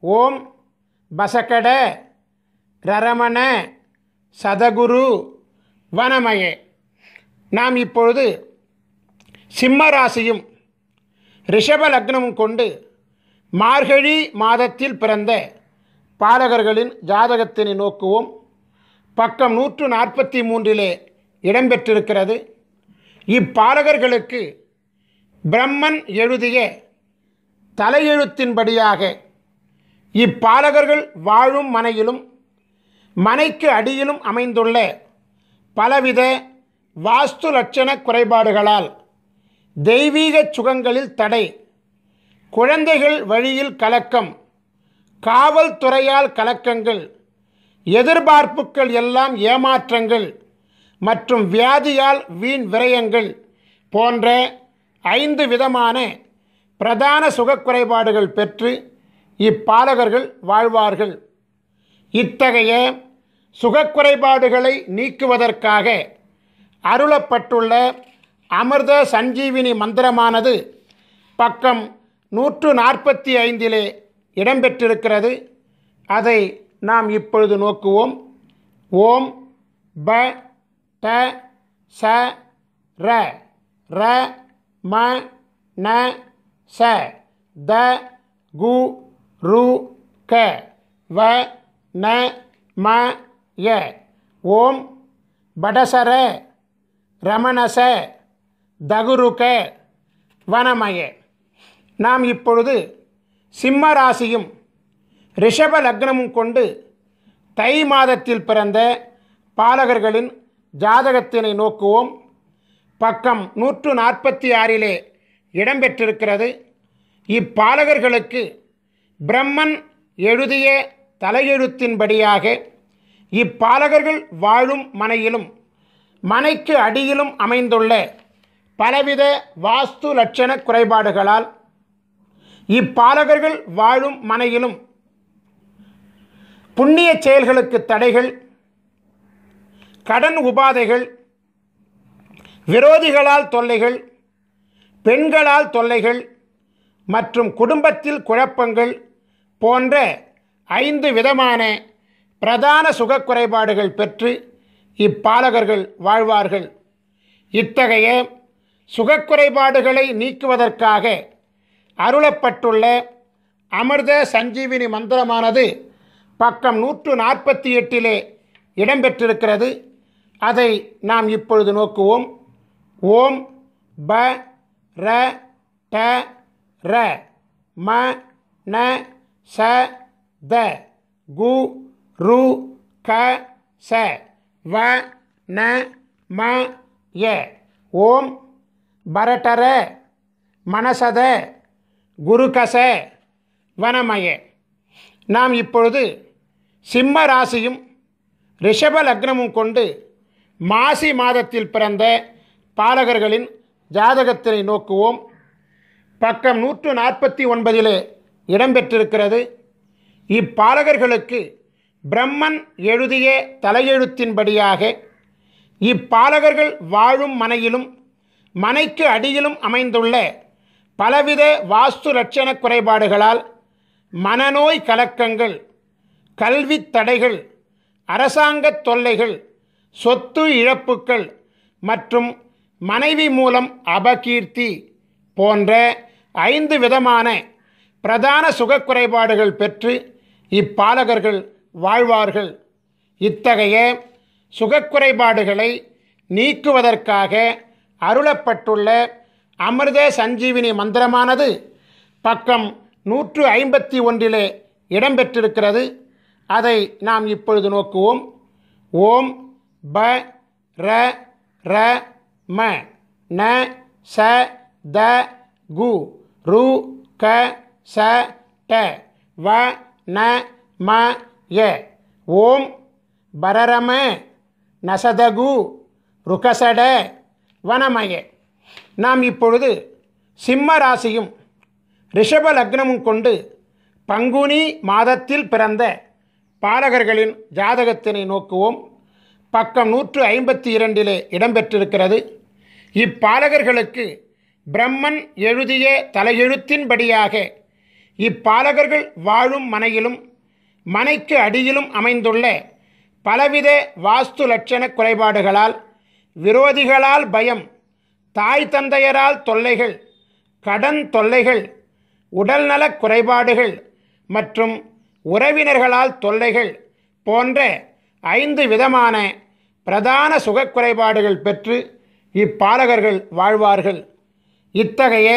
Speaker 1: ஓம் பசகட ரரமண சதகுரு வனமய. நாம் இப்பொழுது சிம்ம ராசியும் ரிஷப லக்னமும் கொண்டு மார்கழி மாதத்தில் பிறந்த பாலகர்களின் ஜாதகத்தினை நோக்குவோம். பக்கம் 143 இடம்பெற்றிருக்கிறது. இப்பாலகர்களுக்கு பிரம்மன் எழுதிய தலையெழுத்தின்படியாக இப்பாலகர்கள் வாழும் மனையிலும் மனைக்கு அடியிலும் அமைந்துள்ள பலவித வாஸ்து லட்சண குறைபாடுகளால் தெய்வீக சுகங்களில் தடை, குழந்தைகள் வழியில் கலக்கம், காவல்துறையால் கலக்கங்கள், எதிர்பார்ப்புகள் எல்லாம் ஏமாற்றங்கள் மற்றும் வியாதியால் வீண் விரயங்கள் போன்ற 5 விதமான பிரதான சுகக்குறைபாடுகள் பெற்று இப்பாலகர்கள் வாழ்வார்கள். இத்தகைய சுகக்குறைபாடுகளை நீக்குவதற்காக அருளப்பட்டுள்ள அமிர்த சஞ்சீவினி மந்திரமானது பக்கம் 145 இடம்பெற்றிருக்கிறது. அதை நாம் இப்பொழுது நோக்குவோம். ஓம் ப ட ச ர ர ம ந ச த கு ரு க வ ந ம ய. ஓம் படசர ரமணச தகுருக வனமய. நாம் இப்பொழுது சிம்ம ராசியும் ரிஷப லக்னமும் கொண்டு தை மாதத்தில் பிறந்த பாலகர்களின் ஜாதகத்தினை நோக்குவோம். பக்கம் 146 இடம்பெற்றிருக்கிறது. இப்பாலகர்களுக்கு பிரம்மன் எழுதிய தலையெழுத்தின்படியாக இப்பாலகர்கள் வாழும் மனையிலும் மனைக்கு அடியிலும் அமைந்துள்ள பலவித வாஸ்து லட்சண குறைபாடுகளால் இப்பாலகர்கள் வாழும் மனையிலும் புண்ணிய செயல்களுக்கு தடைகள், கடன் உபாதைகள், விரோதிகளால் தொல்லைகள், பெண்களால் தொல்லைகள் மற்றும் குடும்பத்தில் குழப்பங்கள் போன்ற 5 விதமான பிரதான சுகக்குறைபாடுகள் பெற்று இப்பாலகர்கள் வாழ்வார்கள். இத்தகைய சுகக்குறைபாடுகளை நீக்குவதற்காக அருளப்பட்டுள்ள அமிர்த சஞ்சீவினி மந்திரமானது பக்கம் 148 இடம்பெற்றிருக்கிறது. அதை நாம் இப்பொழுது நோக்குவோம். ஓம் ப ர ட ர ம ந ச த கு ரு க ச வ ந ம ய. ஓம் பரட்டர மனசத குருகச வனமய. நாம் இப்பொழுது சிம்ம ராசியும் ரிஷப லக்னமும் கொண்டு மாசி மாதத்தில் பிறந்த பாலகர்களின் ஜாதகத்தினை நோக்குவோம். பக்கம் 149 இடம்பெற்றிருக்கிறது. இப்பாலகர்களுக்கு பிரம்மன் எழுதிய தலையெழுத்தின்படியாக இப்பாலகர்கள் வாழும் மனையிலும் மனைக்கு அடியிலும் அமைந்துள்ள பலவித வாஸ்து லட்சண குறைபாடுகளால் மனநோய் கலக்கங்கள், கல்வி தடைகள், அரசாங்க தொல்லைகள், சொத்து இழப்புக்கள் மற்றும் மனைவி மூலம் அபகீர்த்தி போன்ற 5 விதமான பிரதான சுகக்குறைபாடுகள் பெற்று இப்பாலகர்கள் வாழ்வார்கள். இத்தகைய சுகக்குறைபாடுகளை நீக்குவதற்காக அருளப்பட்டுள்ள அமிர்த சஞ்சீவினி மந்திரமானது பக்கம் 151 இடம்பெற்றிருக்கிறது. அதை நாம் இப்பொழுது நோக்குவோம். ஓம் ப ர ர ம ந ச த கு ரு க ச ட வ ந ம ய. ஓம் பரரம நசதகு ருகசட வனமய. நாம் இப்பொழுது சிம்ம ராசியும் ரிஷப லக்னமும் கொண்டு பங்குனி மாதத்தில் பிறந்த பாலகர்களின் ஜாதகத்தினை நோக்குவோம். பக்கம் 152 இடம்பெற்றிருக்கிறது. இப்பாலகர்களுக்கு பிரம்மன் எழுதிய தலையெழுத்தின்படியாக இப்பாலகர்கள் வாழும் மனையிலும் மனைக்கு அடியிலும் அமைந்துள்ள பலவித வாஸ்து லட்சண குறைபாடுகளால் விரோதிகளால் பயம், தாய் தந்தையரால் தொல்லைகள், கடன் தொல்லைகள், உடல்நலக் குறைபாடுகள் மற்றும் உறவினர்களால் தொல்லைகள் போன்ற 5 விதமான பிரதான சுகக்குறைபாடுகள் பெற்று இப்பாலகர்கள் வாழ்வார்கள். இத்தகைய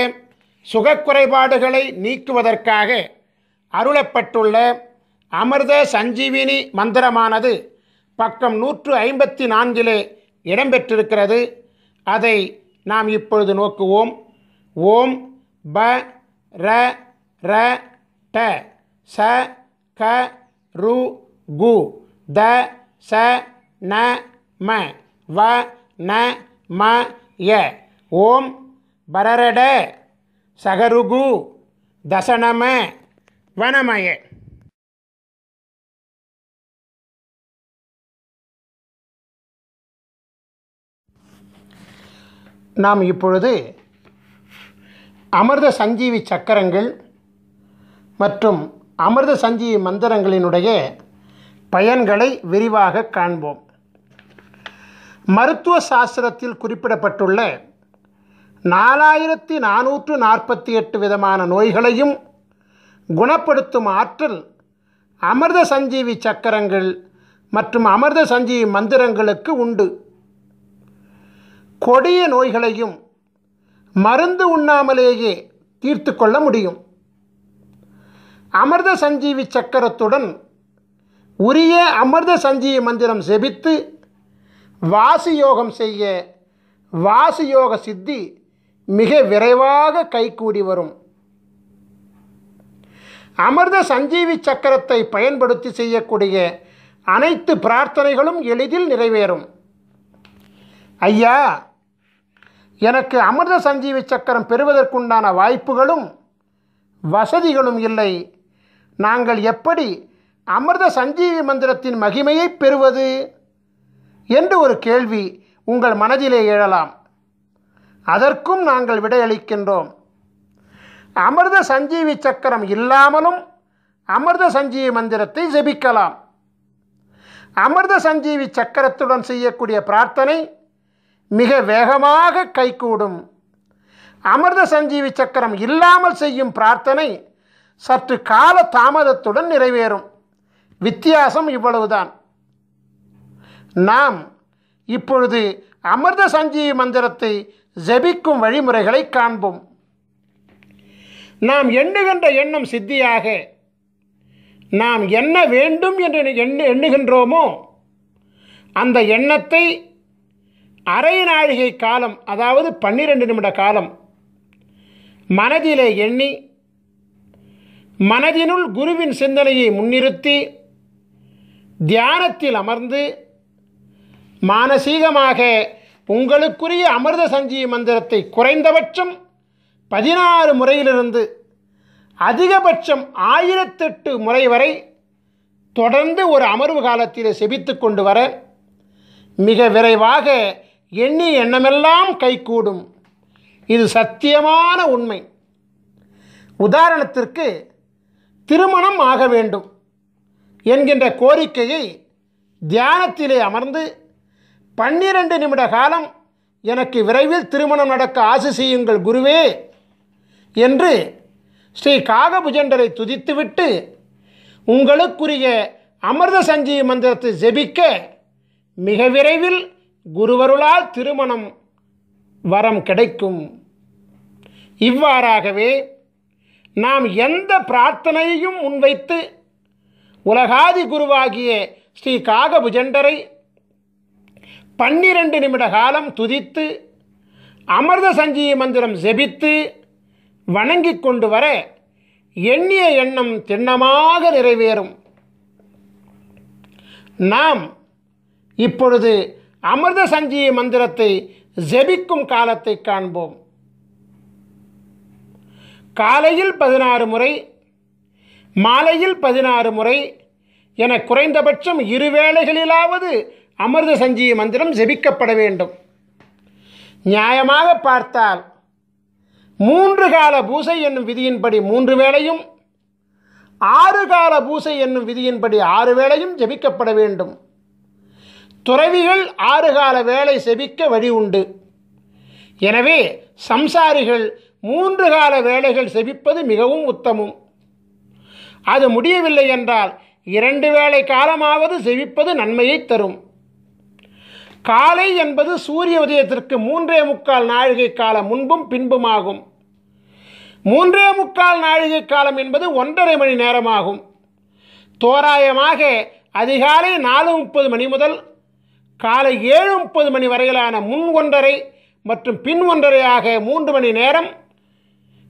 Speaker 1: சுகக்குறைபாடுகளை நீக்குவதற்காக அருளப்பட்டுள்ள அமிர்த சஞ்சீவினி மந்திரமானது பக்கம் 154 இடம்பெற்றிருக்கிறது. அதை நாம் இப்பொழுது நோக்குவோம். ஓம் ப ர ர ட ச க ரு கு த ச ந ம வ ந ம ய. ஓம் பரரட சகருகு தசனம வனமய. நாம் இப்பொழுது அமிர்த சஞ்சீவி சக்கரங்கள் மற்றும் அமிர்த சஞ்சீவி மந்திரங்களினுடைய பயன்களை விரிவாக காண்போம். மருத்துவ சாஸ்திரத்தில் குறிப்பிடப்பட்டுள்ள 4448 விதமான நோய்களையும் குணப்படுத்தும் ஆற்றல் அமிர்த சஞ்சீவி சக்கரங்கள் மற்றும் அமிர்த சஞ்சீவி மந்திரங்களுக்கு உண்டு. கொடிய நோய்களையும் மருந்து உண்ணாமலேயே தீர்த்து கொள்ள முடியும். அமிர்த சஞ்சீவி சக்கரத்துடன் உரிய அமிர்த சஞ்சீவி மந்திரம் செபித்து வாசியோகம் செய்ய வாசியோக சித்தி மிக விரைவாக கைகூடி வரும். அமிர்த சஞ்சீவி சக்கரத்தை பயன்படுத்தி செய்யக்கூடிய அனைத்து பிரார்த்தனைகளும் எளிதில் நிறைவேறும். ஐயா, எனக்கு அமிர்த சஞ்சீவி சக்கரம் பெறுவதற்குண்டான வாய்ப்புகளும் வசதிகளும் இல்லை. நாங்கள் எப்படி அமிர்த சஞ்சீவி மந்திரத்தின் மகிமையை பெறுவது என்று ஒரு கேள்வி உங்கள் மனதிலே எழலாம். அதற்கும் நாங்கள் விடையளிக்கின்றோம். அமிர்த சஞ்சீவி சக்கரம் இல்லாமலும் அமிர்த சஞ்சீவி மந்திரத்தை ஜெபிக்கலாம். அமிர்த சஞ்சீவி சக்கரத்துடன் செய்யக்கூடிய பிரார்த்தனை மிக வேகமாக கைகூடும். அமிர்த சஞ்சீவி சக்கரம் இல்லாமல் செய்யும் பிரார்த்தனை சற்று கால தாமதத்துடன் நிறைவேறும். வித்தியாசம் இவ்வளவுதான். நாம் இப்பொழுது அமிர்த சஞ்சீவி மந்திரத்தை ஜெபிக்கும் வழிமுறைகளை காண்போம். நாம் எண்ணுகின்ற எண்ணம் சித்தியாக நாம் என்ன வேண்டும் என்று எண்ணுகின்றோமோ அந்த எண்ணத்தை அரை நாழிகை காலம், அதாவது 12 நிமிட காலம் மனதிலே எண்ணி, மனதினுள் குருவின் சிந்தனையை முன்னிறுத்தி தியானத்தில் அமர்ந்து மானசீகமாக உங்களுக்குரிய அமிர்த சஞ்சீவி மந்திரத்தை குறைந்தபட்சம் 16 முறையிலிருந்து அதிகபட்சம் 1008 முறை வரை தொடர்ந்து ஒரு அமர்வு காலத்தில் செபித்து கொண்டு வர மிக விரைவாக எண்ணிய எண்ணமெல்லாம் கைகூடும். இது சத்தியமான உண்மை. உதாரணத்திற்கு, திருமணம் ஆக வேண்டும் என்கின்ற கோரிக்கையை தியானத்திலே அமர்ந்து 12 நிமிட காலம் எனக்கு விரைவில் திருமணம் நடக்க ஆசி செய்யுங்கள் குருவே என்று ஸ்ரீ காகபுஜண்டரை துதித்துவிட்டு உங்களுக்குரிய அமிர்த சஞ்சீவி மந்திரத்தை ஜெபிக்க மிக விரைவில் குருவருளால் திருமணம் வரம் கிடைக்கும். இவ்வாறாகவே நாம் எந்த பிரார்த்தனையையும் முன்வைத்து உலகாதி குருவாகிய ஸ்ரீ காகபுஜண்டரை 12 நிமிட காலம் துதித்து அமிர்த சஞ்சீவி மந்திரம் ஜெபித்து வணங்கி கொண்டு வர எண்ணிய எண்ணம் திண்ணமாக நிறைவேறும். நாம் இப்பொழுது அமிர்த சஞ்சீவி மந்திரத்தை ஜெபிக்கும் காலத்தை காண்போம். காலையில் 16 முறை, மாலையில் 16 முறை என குறைந்தபட்சம் 2 வேளைகளிலாவது அமிர்த சஞ்சீவி மந்திரம் ஜெபிக்கப்பட வேண்டும். நியாயமாக பார்த்தால் 3 கால பூசை என்னும் விதியின்படி 3 வேளையும், 6 கால பூசை என்னும் விதியின்படி 6 வேளையும் ஜெபிக்கப்பட வேண்டும். துறவிகள் 6 கால வேளை செபிக்க வழி உண்டு. எனவே சம்சாரிகள் 3 கால வேளைகள் செபிப்பது மிகவும் உத்தமம். அது முடியவில்லை என்றால் 2 வேளை காலமாவது செபிப்பது நன்மையை தரும். காலை என்பது சூரிய உதயத்திற்கு 3.25 நாழிகை காலம் முன்பும் பின்புமாகும். 3.25 நாழிகை காலம் என்பது 1.5 மணி நேரமாகும். தோராயமாக அதிகாலை 4:30 மணி முதல் காலை 7:30 மணி வரையிலான முன் 1.5 மற்றும் பின் 1.5 ஆக 3 மணி நேரம்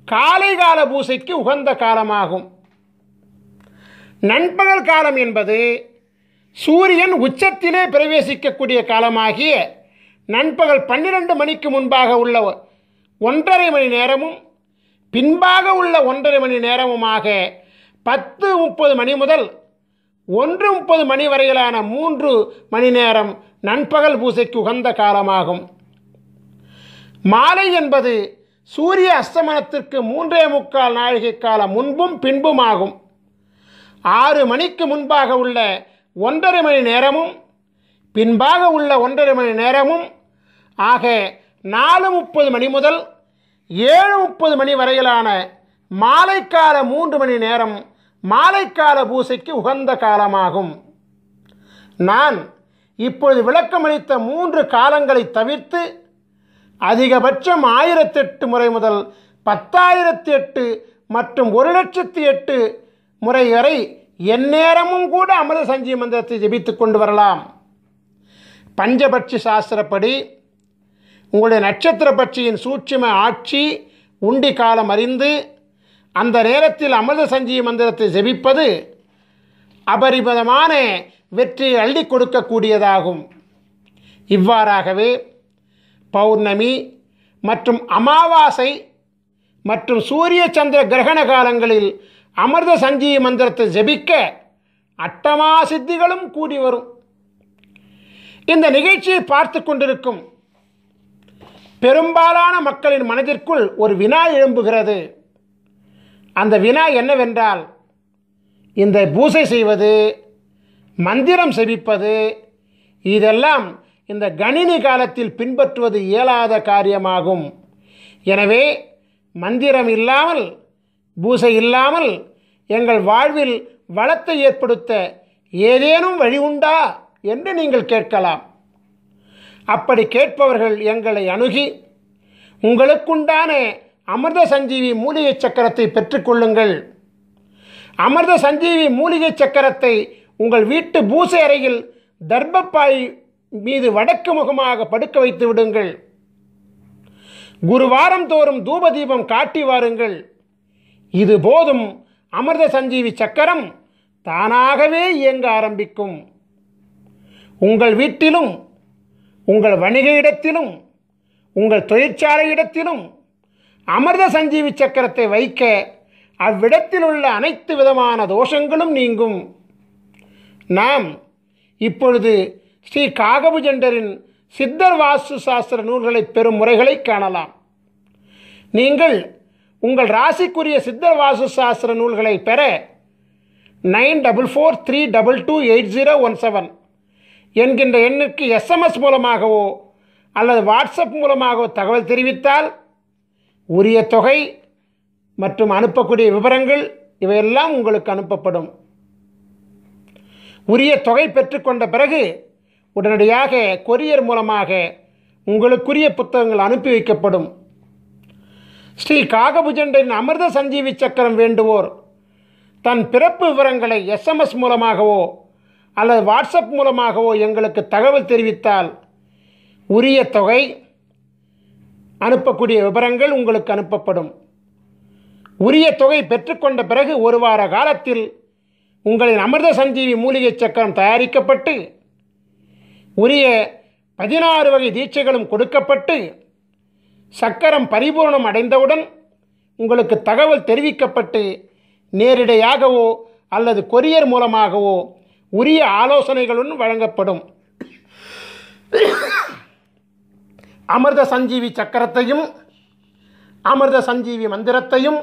Speaker 1: காலை கால பூசைக்கு உகந்த காலமாகும். நண்பகல் காலம் என்பது சூரியன் உச்சத்திலே பிரவேசிக்கக்கூடிய காலமாகிய நண்பகல் 12 மணிக்கு முன்பாக உள்ள 1.5 மணி நேரமும் பின்பாக உள்ள 1.5 மணி நேரமுமாக 10:30 மணி முதல் 1:30 மணி வரையிலான 3 மணி நேரம் நண்பகல் பூசைக்கு உகந்த காலமாகும். மாலை என்பது சூரிய அஸ்தமனத்திற்கு 3.25 நாழிகை காலம் முன்பும் பின்புமாகும். 6 மணிக்கு முன்பாக உள்ள 1.5 மணி நேரமும் பின்பாக உள்ள 1.5 மணி நேரமும் ஆக 4:30 மணி முதல் 7:30 மணி வரையிலான மாலைக்கால 3 மணி நேரம் மாலைக்கால பூசைக்கு உகந்த காலமாகும். நான் இப்பொழுது விளக்கமளித்த 3 காலங்களை தவிர்த்து அதிகபட்சம் 1008 முறை முதல் 10,008 மற்றும் 1,08,008 முறை வரை எந்நேரமும் கூட அமிர்த சஞ்சீவி மந்திரத்தை ஜெபித்து கொண்டு வரலாம். பஞ்சபட்சி சாஸ்திரப்படி உங்களுடைய நட்சத்திர பட்சியின் சூட்சும ஆட்சி உண்டி காலம் அறிந்து அந்த நேரத்தில் அமிர்த சஞ்சீவி மந்திரத்தை ஜெபிப்பது அபரிமிதமான வெற்றியை அள்ளி கொடுக்கக்கூடியதாகும். இவ்வாறாகவே பௌர்ணமி மற்றும் அமாவாசை மற்றும் சூரிய சந்திர கிரகண காலங்களில் அமிர்த சஞ்சீவி மந்திரத்தை ஜெபிக்க அட்டமா சித்திகளும் கூடி வரும். இந்த நிகழ்ச்சியை பார்த்து கொண்டிருக்கும் பெரும்பாலான மக்களின் மனதிற்குள் ஒரு வினா எழும்புகிறது. அந்த வினா என்னவென்றால், இந்த பூசை செய்வது, மந்திரம் செபிப்பது இதெல்லாம் இந்த கணினி காலத்தில் பின்பற்றுவது இயலாத காரியமாகும். எனவே மந்திரம் இல்லாமல், பூசை இல்லாமல் எங்கள் வாழ்வில் வளத்தை ஏற்படுத்த ஏதேனும் வழி உண்டா என்று நீங்கள் கேட்கலாம். அப்படி கேட்பவர்கள் எங்களை அணுகி உங்களுக்குண்டான அமிர்த சஞ்சீவி மூலிகை சக்கரத்தை பெற்றுக்கொள்ளுங்கள். அமிர்த சஞ்சீவி மூலிகை சக்கரத்தை உங்கள் வீட்டு பூசை அறையில் தர்பப்பாய் மீது வடக்கு முகமாக படுக்க வைத்து விடுங்கள். குருவாரம் தோறும் தூப தீபம் காட்டி வாருங்கள். இது போதும், அமிர்த சஞ்சீவி சக்கரம் தானாகவே இயங்க ஆரம்பிக்கும். உங்கள் வீட்டிலும், உங்கள் வணிக இடத்திலும், உங்கள் தொழிற்சாலை இடத்திலும் அமிர்த சஞ்சீவி சக்கரத்தை வைக்க அவ்விடத்தில் உள்ள அனைத்து விதமான தோஷங்களும் நீங்கும். நாம் இப்பொழுது ஸ்ரீ காகபுஜண்டரின் சித்தர் வாஸ்து சாஸ்திர நூல்களை பெறும் முறைகளை காணலாம். நீங்கள் உங்கள் ராசிக்குரிய சித்தர் வாஸ்து சாஸ்திர நூல்களை பெற 9443228017 என்கின்ற எண்ணிற்கு எஸ்எம்எஸ் மூலமாகவோ அல்லது வாட்ஸ்அப் மூலமாகவோ தகவல் தெரிவித்தால் உரிய தொகை மற்றும் அனுப்பக்கூடிய விவரங்கள் இவையெல்லாம் உங்களுக்கு அனுப்பப்படும். உரிய தொகை பெற்றுக்கொண்ட பிறகு உடனடியாக கொரியர் மூலமாக உங்களுக்குரிய புத்தகங்கள் அனுப்பி வைக்கப்படும். ஸ்ரீ காகபுஜண்டரின் அமிர்த சஞ்சீவி சக்கரம் வேண்டுவோர் தன் பிறப்பு விவரங்களை எஸ்எம்எஸ் மூலமாகவோ அல்லது வாட்ஸ்அப் மூலமாகவோ எங்களுக்கு தகவல் தெரிவித்தால் உரிய தொகை, அனுப்பக்கூடிய விவரங்கள் உங்களுக்கு அனுப்பப்படும். உரிய தொகை பெற்றுக்கொண்ட பிறகு ஒரு வார காலத்தில் உங்களின் அமிர்த சஞ்சீவி மூலிகை சக்கரம் தயாரிக்கப்பட்டு உரிய 16 வகை தீட்சைகளும் கொடுக்கப்பட்டு சக்கரம் பரிபூர்ணம் அடைந்தவுடன் உங்களுக்கு தகவல் தெரிவிக்கப்பட்டு நேரிடையாகவோ அல்லது கொரியர் மூலமாகவோ உரிய ஆலோசனைகளுடன் வழங்கப்படும். அமிர்த சஞ்சீவி சக்கரத்தையும் அமிர்த சஞ்சீவி மந்திரத்தையும்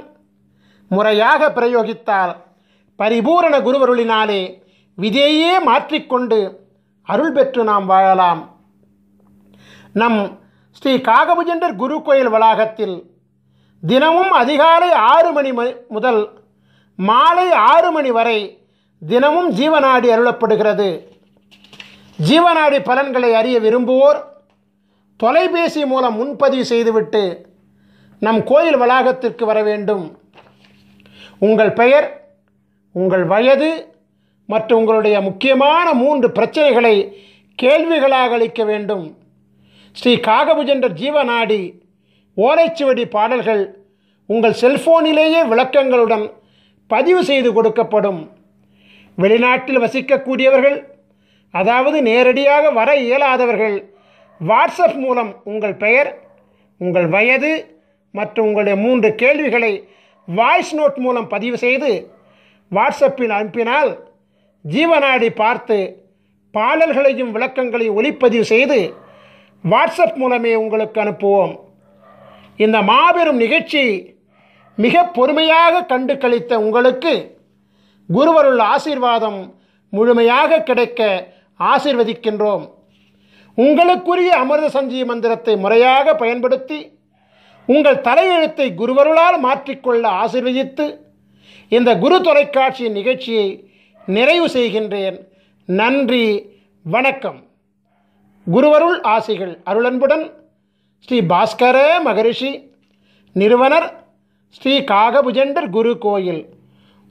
Speaker 1: முறையாக பிரயோகித்தால் பரிபூரண குருவருளினாலே விதையே மாற்றிக்கொண்டு அருள் பெற்று நாம் வாழலாம். நம் ஸ்ரீ காகபுஜண்டர் குரு கோயில் வளாகத்தில் தினமும் அதிகாலை 6 மணி முதல் மாலை 6 மணி வரை தினமும் ஜீவநாடி அருளப்படுகிறது. ஜீவநாடி பலன்களை அறிய விரும்புவோர் தொலைபேசி மூலம் முன்பதிவு செய்துவிட்டு நம் கோயில் வளாகத்திற்கு வர வேண்டும். உங்கள் பெயர், உங்கள் வயது மற்றும் உங்களுடைய முக்கியமான 3 பிரச்சனைகளை கேள்விகளாக அளிக்க வேண்டும். ஸ்ரீ காகபுஜண்டர் ஜீவநாடி ஓலைச்சுவடி பாடல்கள் உங்கள் செல்போனிலேயே விளக்கங்களுடன் பதிவு செய்து கொடுக்கப்படும். வெளிநாட்டில் வசிக்கக்கூடியவர்கள், அதாவது நேரடியாக வர இயலாதவர்கள், வாட்ஸ்அப் மூலம் உங்கள் பெயர், உங்கள் வயது மற்றும் உங்களுடைய 3 கேள்விகளை வாய்ஸ் நோட் மூலம் பதிவு செய்து வாட்ஸ்அப்பில் அனுப்பினால் ஜீவநாடி பார்த்து பாடல்களையும் விளக்கங்களையும் ஒளிப்பதிவு செய்து வாட்ஸ்அப் மூலமே உங்களுக்கு அனுப்புவோம். இந்த மாபெரும் நிகழ்ச்சி மிக பொறுமையாக கண்டு கழித்த உங்களுக்கு குருவருள் ஆசீர்வாதம் முழுமையாக கிடைக்க ஆசீர்வதிக்கின்றோம். உங்களுக்குரிய அமிர்த சஞ்சீவி மந்திரத்தை முறையாக பயன்படுத்தி உங்கள் தலையெழுத்தை குருவருளால் மாற்றிக்கொள்ள ஆசீர்வதித்து இந்த குரு தொலைக்காட்சியின் நிகழ்ச்சியை நிறைவு செய்கின்றேன். நன்றி, வணக்கம். குருவருள் ஆசிகள் அருளன்புடன் ஸ்ரீ பாஸ்கர மகரிஷி, நிறுவனர் ஸ்ரீ காகபுஜண்டர் குரு கோயில்.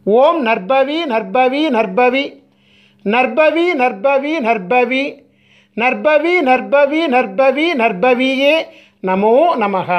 Speaker 1: ஓம் நற்பவி நற்பவி நற்பவி நற்பவி நற்பவி நற்பவி நற்பவி நற்பவி நற்பவி நற்பவியே நமோ நமஹ.